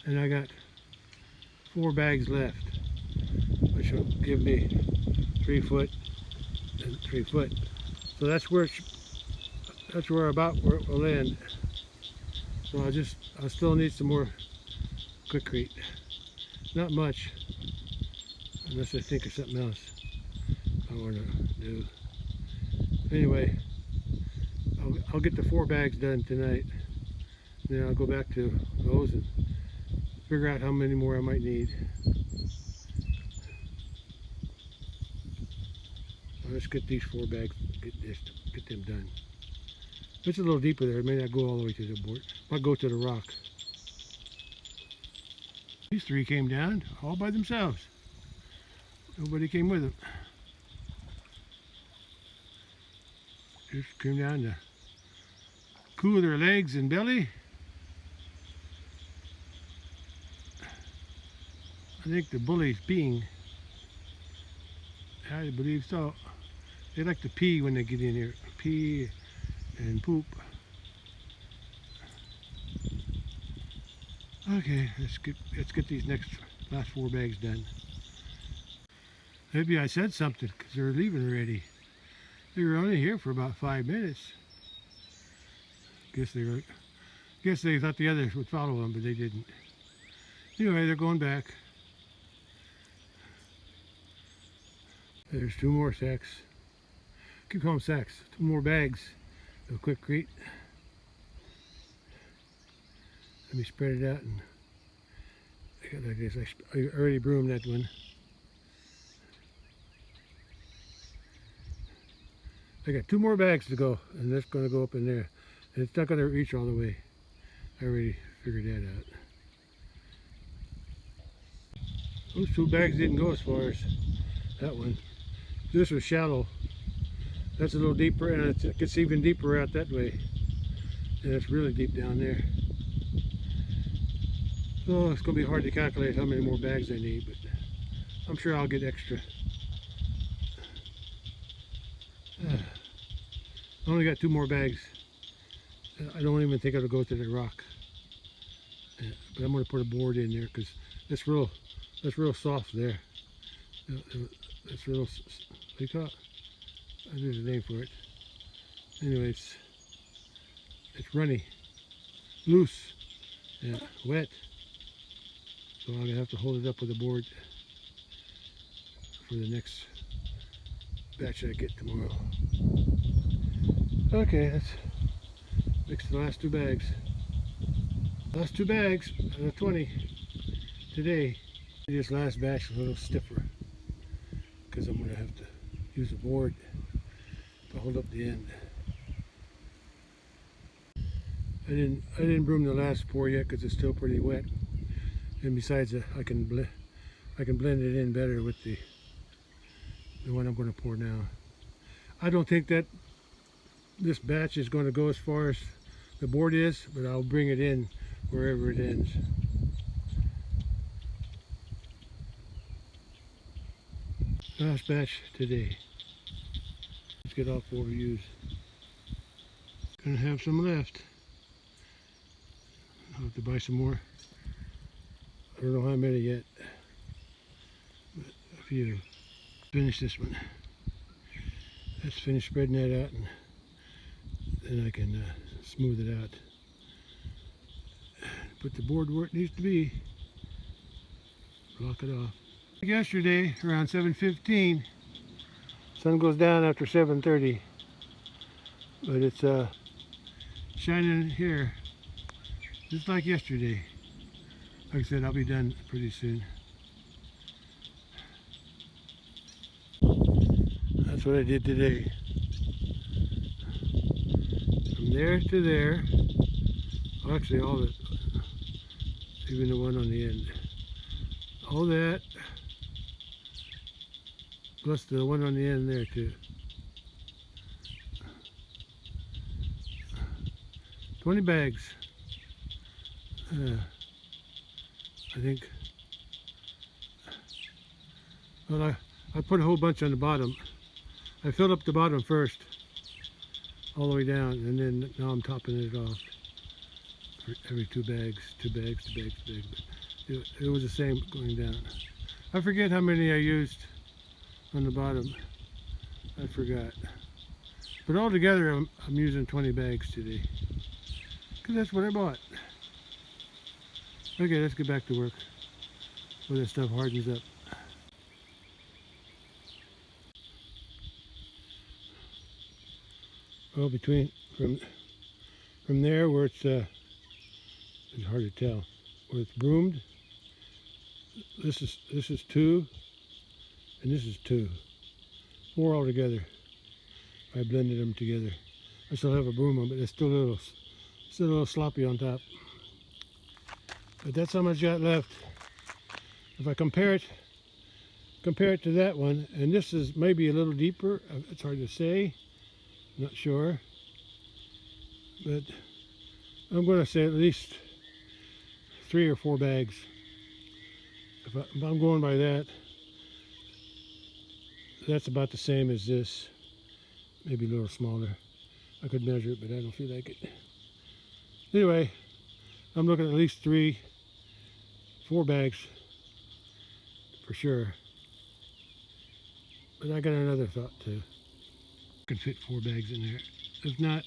and I got 4 bags left, which will give me 3 foot and 3 foot. So that's where about where it will end. So I still need some more quikrete. Not much, unless I think of something else I want to do. Anyway, I'll get the 4 bags done tonight. Then I'll go back to those and figure out how many more I might need. Let's get these 4 bags, get them done. It's a little deeper there. It may not go all the way to the board. Might go to the rock. These 3 came down all by themselves. Nobody came with them. Just came down to cool their legs and belly. I think the bully's peeing. I believe so. They like to pee when they get in here. Pee and poop. Okay, let's get these last 4 bags done. Maybe I said something because they're leaving already. They were only here for about 5 minutes. Guess they thought the others would follow them, but they didn't. Anyway, they're going back. There's 2 more sacks. Keep calling them sacks. 2 more bags of quikrete. Let me spread it out, and I got like this. I already broomed that one. I got 2 more bags to go, and that's going to go up in there. And it's not going to reach all the way. I already figured that out. Those 2 bags didn't go as far as that one. This was shallow. That's a little deeper, and it gets even deeper out that way. And it's really deep down there. So it's going to be hard to calculate how many more bags I need, but I'm sure I'll get extra. I only got 2 more bags. I don't even think it'll go to the rock. But I'm going to put a board in there because that's real soft there. That's real, what do you call it? There's a name for it. Anyway, it's runny, loose, yeah, wet. So I'm going to have to hold it up with a board for the next batch I get tomorrow. Okay, let's mix the last 2 bags. Last 2 bags out of 20 today. This last batch is a little stiffer because I'm going to have to use a board to hold up the end. I didn't broom the last pour yet because it's still pretty wet. And besides, I can blend it in better with the one I'm going to pour now. I don't think that this batch is going to go as far as the board is, but I'll bring it in wherever it ends. Last batch today. Let's get all 4 views. Gonna have some left. I'll have to buy some more. I don't know how many yet, but a few. Finish this one. Let's finish spreading that out, and then I can smooth it out. Put the board where it needs to be. Block it off. Yesterday, around 7:15, sun goes down after 7:30, but it's shining here just like yesterday. Like I said, I'll be done pretty soon. That's what I did today. From there to there. Well, actually, all of it, even the one on the end. All that, plus the one on the end there too. 20 bags. I think. Well, I put a whole bunch on the bottom. I filled up the bottom first, all the way down, and then now I'm topping it off for every 2 bags, 2 bags, 2 bags, 2 bags. But it was the same going down. I forget how many I used on the bottom. I forgot. But altogether, I'm using 20 bags today, because that's what I bought. Okay, let's get back to work before this stuff hardens up. Well, from there where it's hard to tell, where it's broomed, this is 2, and this is 2, 4 all together. I blended them together. I still have a broom on, but it's still a little sloppy on top. But that's how much I got left. If I compare it to that one, and this is maybe a little deeper. It's hard to say. Not sure, but I'm going to say at least 3 or 4 bags. If I'm going by that, that's about the same as this, maybe a little smaller. I could measure it, but I don't feel like it. Anyway, I'm looking at least 3, 4 bags for sure. But I got another thought too. I can fit 4 bags in there. If not,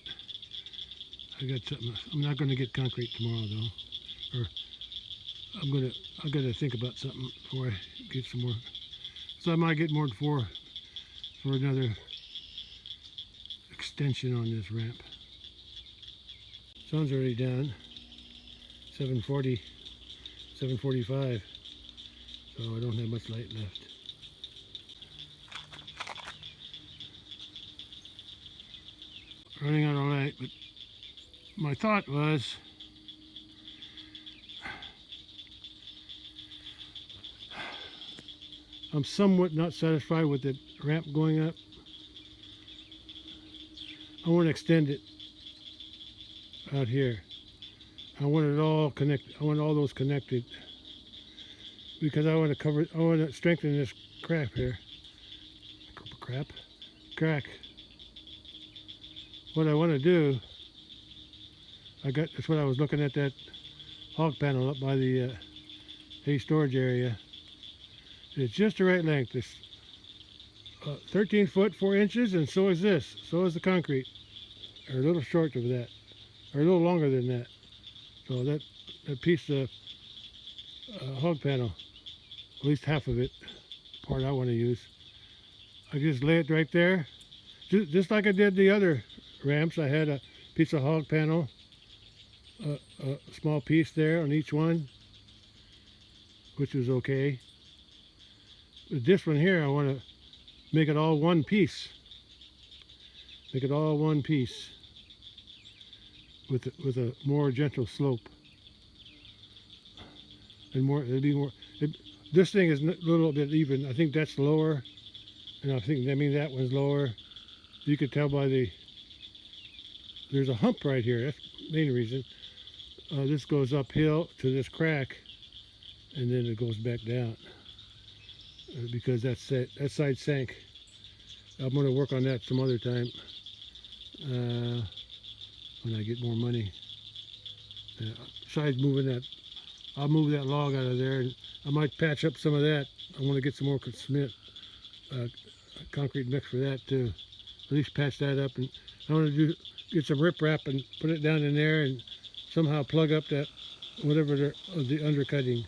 I got something. I'm not going to get concrete tomorrow though, or I got to think about something before I get some more. So I might get more than 4 for another extension on this ramp. Sun's already down. 7:40, 7:45. So I don't have much light left. Running out of light, but my thought was I'm somewhat not satisfied with the ramp going up. I want to extend it out here. I want it all connected. I want all those connected because I want to strengthen this crack here. Crack. What I want to do, that's what I was looking at, that hog panel up by the hay storage area. It's just the right length. It's 13 foot 4 inches, and so is this. So is the concrete, or a little short of that, or a little longer than that. So that piece of hog panel, at least half of it, part I want to use, I just lay it right there, just like I did the other ramps. I had a piece of hog panel, a small piece there on each one, which was okay. With this one here, I want to make it all one piece. Make it all one piece with a more gentle slope. and more. It'd be more. This thing is a little bit even. I think that's lower, and I think that one's lower. You could tell by there's a hump right here. That's the main reason. This goes uphill to this crack, and then it goes back down because that side sank. I'm going to work on that some other time when I get more money. Besides moving that, I'll move that log out of there, and I might patch up some of that. I want to get some more cement, concrete mix for that too. At least patch that up, and I want to get some riprap and put it down in there, and somehow plug up that whatever the undercutting.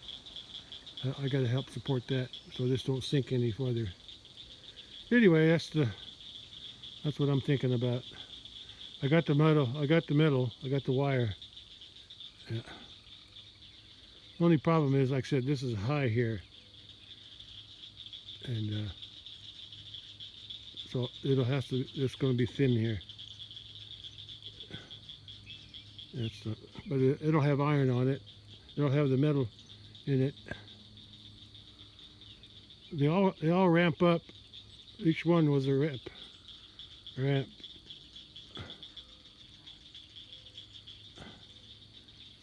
I got to help support that so this don't sink any further. Anyway, that's what I'm thinking about. I got the metal. I got the wire. Yeah. Only problem is, like I said, this is high here, and so it's going to be thin here. But it'll have iron on it. It'll have the metal in it. They all ramp up. Each one was a ramp.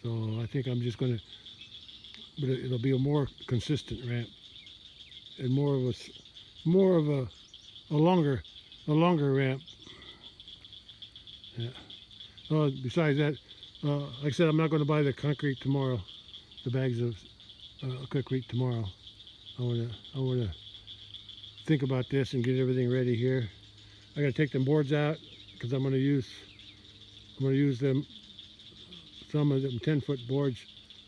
So I think I'm just going to, but it'll be a more consistent ramp and more of a longer ramp. Yeah. Oh, besides that, like I said, I'm not going to buy the concrete tomorrow. The bags of quikrete tomorrow. I want to think about this and get everything ready here. I got to take them boards out because I'm going to use them. Some of them 10-foot boards.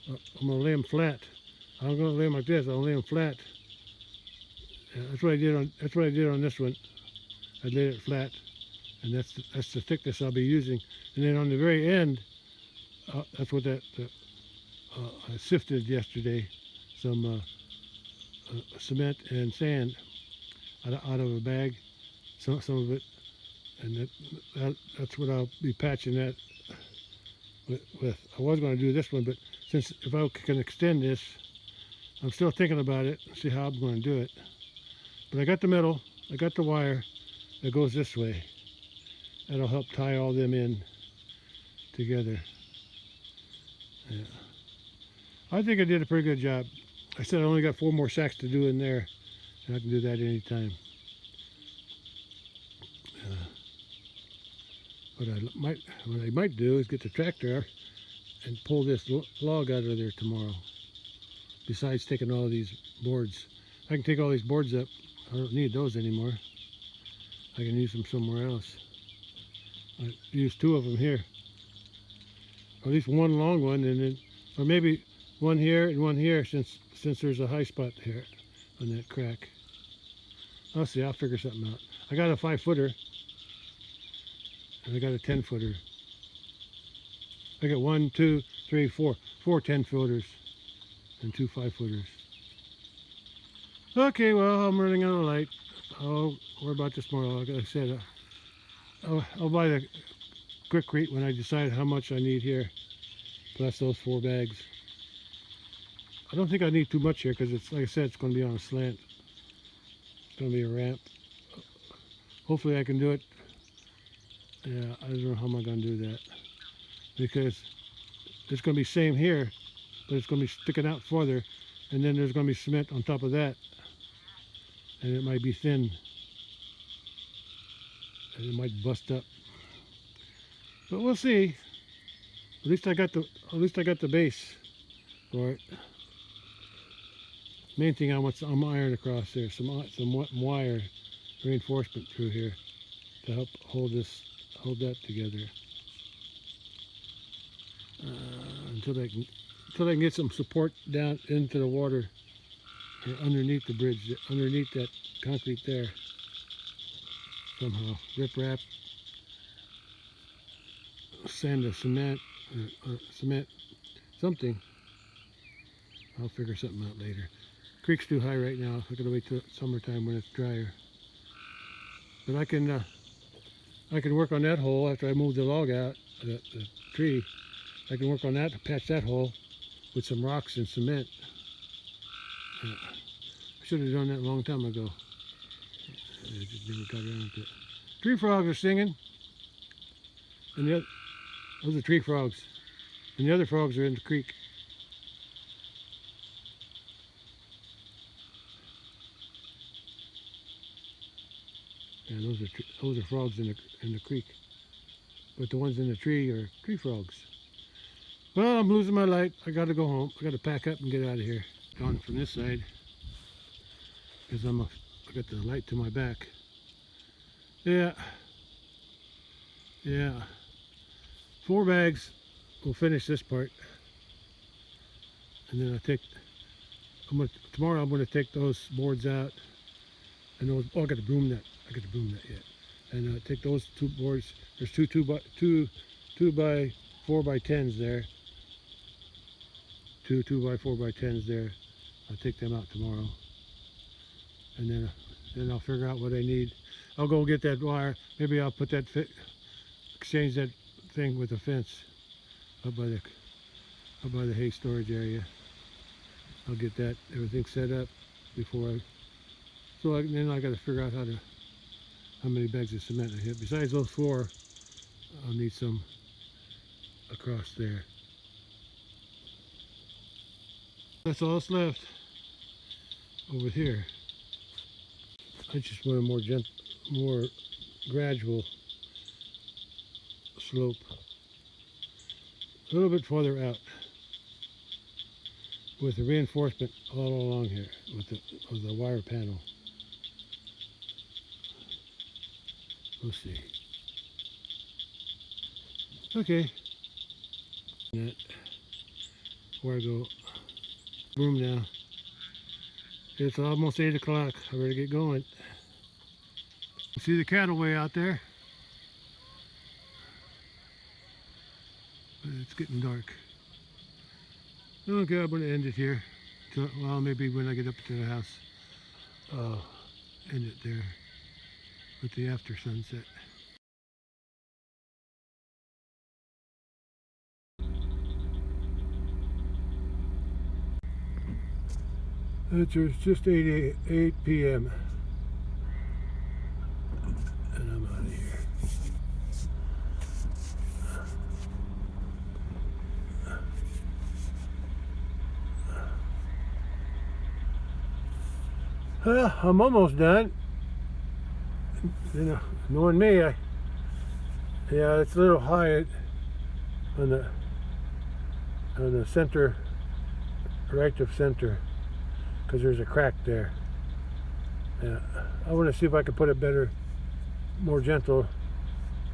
I'm going to lay them flat. I'm going to lay them like this. I'll lay them flat. That's what I did on this one. I laid it flat, and that's the thickness I'll be using. And then on the very end, that's what I sifted yesterday, some cement and sand out of a bag, some of it, and that's what I'll be patching that with. I was going to do this one, but since if I can extend this, I'm still thinking about it, see how I'm going to do it. But I got the metal, I got the wire that goes this way. That'll help tie all them in together. Yeah. I think I did a pretty good job. I said I only got 4 more sacks to do in there, and I can do that anytime. What I might do is get the tractor and pull this log out of there tomorrow. Besides taking all these boards, I can take all these boards up. I don't need those anymore. I can use them somewhere else. I use 2 of them here. Or at least one long one, and then, or maybe one here and one here, since there's a high spot here on that crack. I'll see. I'll figure something out. I got a 5-footer, and I got a 10-footer. I got 1, 2, 3, 4 10-footers and 2 5-footers. Okay, well, I'm running out of light. I'll worry about this tomorrow. Like I said, I'll buy the quikrete when I decide how much I need here, plus those 4 bags. I don't think I need too much here because it's, like I said, it's going to be on a slant. It's going to be a ramp. Hopefully I can do it. Yeah, I don't know how am I going to do that, because it's going to be same here, but it's going to be sticking out farther, and then there's going to be cement on top of that, and it might be thin, and it might bust up. But we'll see. At least I got the base for it. Main thing I want some iron across there, some wire reinforcement through here to help hold that together. Until I can get some support down into the water underneath the bridge, underneath that concrete there. Somehow, rip-rap, sand or cement, something. I'll figure something out later. Creek's too high right now. I gotta wait till summertime when it's drier. But I can work on that hole after I move the log out, the tree. I can work on that to patch that hole with some rocks and cement. I should have done that a long time ago. I just never got around to it. Tree frogs are singing. And those are tree frogs. And the other frogs are in the creek. And those are frogs in the creek. But the ones in the tree are tree frogs. Well, I'm losing my light. I got to go home. I got to pack up and get out of here. Gone from this side because I got the light to my back. Yeah. 4 bags will finish this part, and then tomorrow I'm gonna take those boards out, and those. Oh, I got the broom net. I got the broom net yet, and take those 2 boards. There's two by 4x10s there. 2 2x4x10s there. I'll take them out tomorrow, and then I'll figure out what I need. I'll go get that wire. Maybe I'll put that exchange that thing with a fence up by the hay storage area. I'll get that everything set up before then I got to figure out how many bags of cement I have. Besides those 4, I'll need some across there. That's all that's left over here. I just want a more gradual slope, a little bit farther out, with the reinforcement all along here with the wire panel. We'll see. Okay. That where I go. Broom now. It's almost 8 o'clock. I better get going. See the cattle way out there? But it's getting dark. Okay, I'm going to end it here. Well, maybe when I get up to the house, I'll end it there with the after sunset. It's just 8 p.m. and I'm out of here. Well, I'm almost done. You know, knowing me, yeah, it's a little high on the center, right of center, because there's a crack there. Yeah, I want to see if I can put a better, more gentle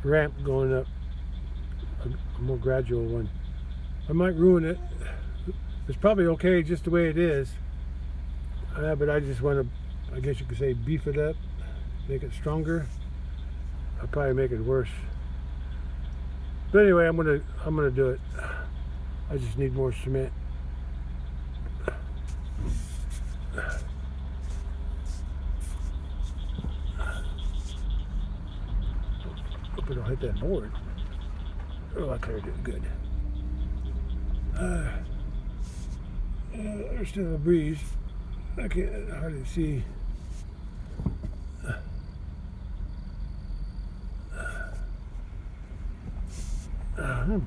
ramp going up, a more gradual one. I might ruin it. It's probably okay just the way it is, but I just want to, I guess you could say, beef it up, make it stronger. I'll probably make it worse. But anyway, I'm gonna do it. I just need more cement. Hope I don't hit that board. Oh, I cleared it good. There's still a breeze. I can't hardly see.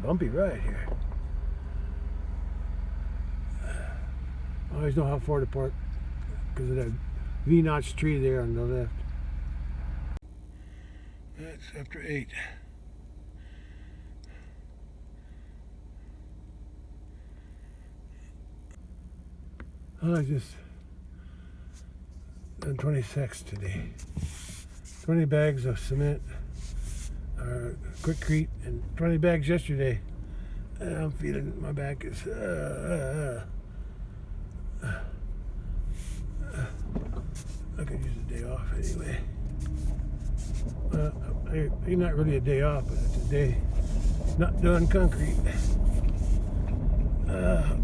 Bumpy ride here. I always know how far to park because of that V-notch tree there on the left. That's after 8. I just done 26 today. 20 bags of cement, quikrete, and 20 bags yesterday. I'm feeling my back is. I could use a day off anyway. It's not really a day off, but it's a day not doing concrete. I'm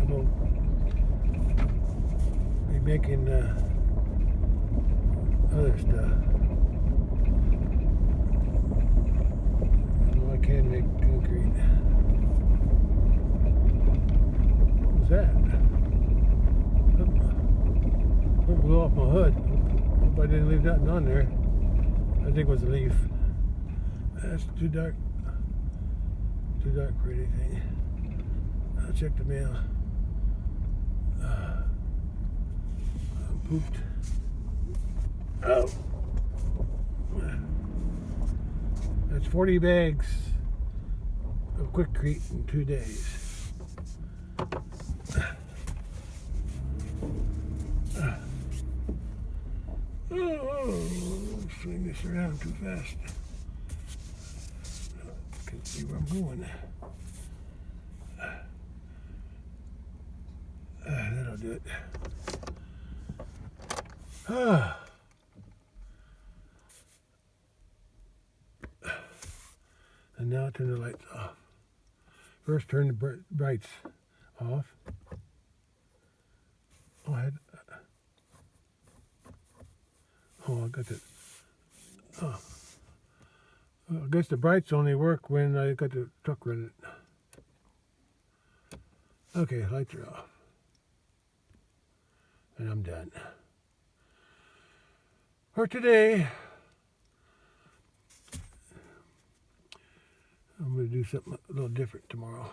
gonna be making other stuff. I know I can make concrete. What was that? Oh. off my hood. Hope I didn't leave nothing on there. I think it was a leaf. That's too dark. Too dark for anything. I'll check the mail. I'm pooped. Oh. That's 40 bags of quikrete in 2 days. Oh, swing this around too fast. Can't see where I'm going. That'll do it. And now turn the lights off. First turn the brights off. Oh, I got that. Oh. Well, I guess the brights only work when I got the truck running. Okay, lights are off. And I'm done. For today, I'm going to do something a little different tomorrow.